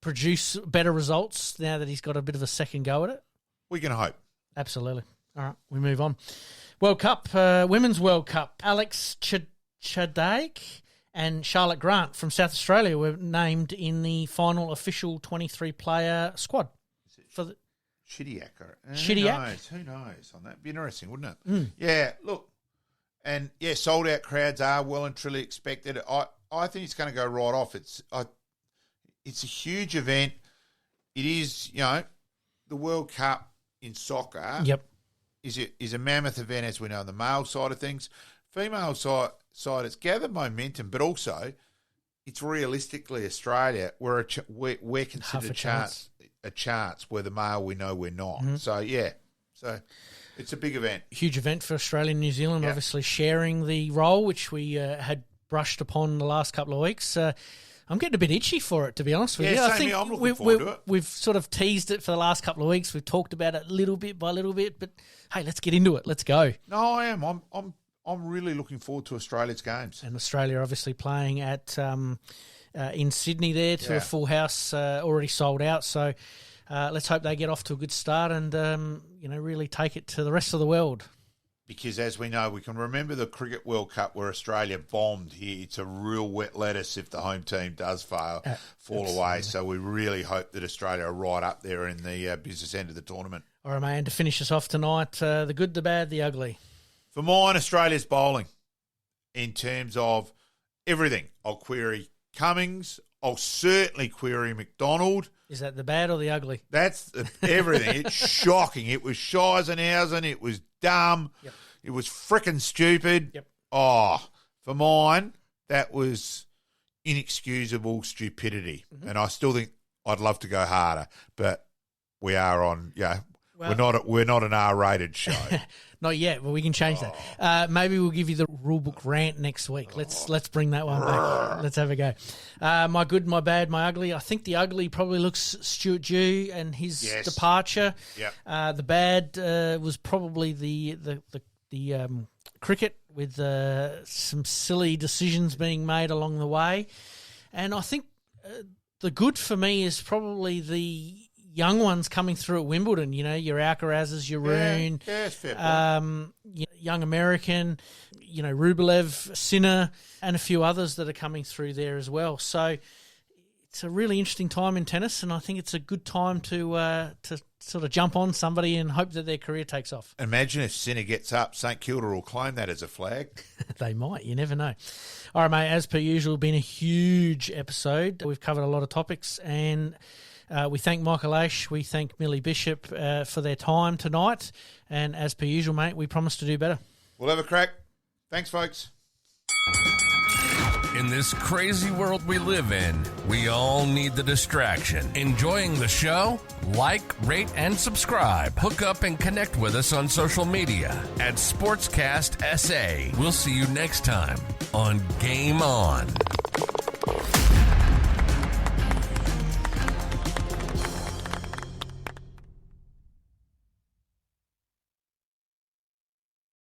Speaker 2: produce better results now that he's got a bit of a second go at it?
Speaker 4: We can hope.
Speaker 2: Absolutely. All right, we move on. World Cup, Women's World Cup. Alex Chadake and Charlotte Grant from South Australia were named in the final official 23-player squad. For the
Speaker 4: Chidiac. Who knows on that? Be interesting, wouldn't it?
Speaker 2: Mm.
Speaker 4: Yeah, look. And, yeah, sold-out crowds are well and truly expected. I think it's going to go right off. It's a huge event. It is, the World Cup in soccer is a mammoth event, as we know, on the male side of things. Female side, it's gathered momentum, but also it's realistically Australia. We're considered a chance where the male we know we're not. Mm-hmm. So it's a big event.
Speaker 2: Huge event for Australia and New Zealand, obviously sharing the role, which we had brushed upon the last couple of weeks. I'm getting a bit itchy for it, to be honest with you. I think
Speaker 4: I'm looking forward to it.
Speaker 2: We've sort of teased it for the last couple of weeks. We've talked about it little bit by little bit, but hey, let's get into it. Let's go.
Speaker 4: No, I am. I'm really looking forward to Australia's games.
Speaker 2: And Australia obviously playing at in Sydney there to a full house, already sold out. So let's hope they get off to a good start and really take it to the rest of the world.
Speaker 4: Because as we know, we can remember the Cricket World Cup where Australia bombed here. It's a real wet lettuce if the home team does fall away. So we really hope that Australia are right up there in the business end of the tournament.
Speaker 2: All right, man, to finish us off tonight, the good, the bad, the ugly.
Speaker 4: For mine, Australia's bowling in terms of everything. I'll query Cummings. I'll certainly query McDonald.
Speaker 2: Is that the bad or the ugly?
Speaker 4: That's everything. It's shocking. It was Scheissenhausen. It was dumb.
Speaker 2: Yep.
Speaker 4: It was frickin' stupid.
Speaker 2: Yep.
Speaker 4: Oh, for mine, that was inexcusable stupidity. Mm-hmm. And I still think I'd love to go harder, but we are on, we're not an R-rated show.
Speaker 2: Not yet, but we can change that. Maybe we'll give you the rulebook rant next week. Let's bring that one back. Let's have a go. My good, my bad, my ugly. I think the ugly probably looks Stuart Dew and his departure.
Speaker 4: Yep.
Speaker 2: The bad was probably the cricket with some silly decisions being made along the way. And I think the good for me is probably the young ones coming through at Wimbledon, your Alcarazes, your Rune, young American, Rublev, Sinner, and a few others that are coming through there as well. So it's a really interesting time in tennis, and I think it's a good time to sort of jump on somebody and hope that their career takes off.
Speaker 4: Imagine if Sinner gets up, St Kilda will claim that as a flag.
Speaker 2: They might. You never know. All right, mate, as per usual, been a huge episode. We've covered a lot of topics, and we thank Micheal Aish, we thank Millie Bishop for their time tonight. And as per usual, mate, we promise to do better.
Speaker 4: We'll have a crack. Thanks, folks.
Speaker 1: In this crazy world we live in, we all need the distraction. Enjoying the show? Like, rate, and subscribe. Hook up and connect with us on social media at SportsCast SA. We'll see you next time on Game On.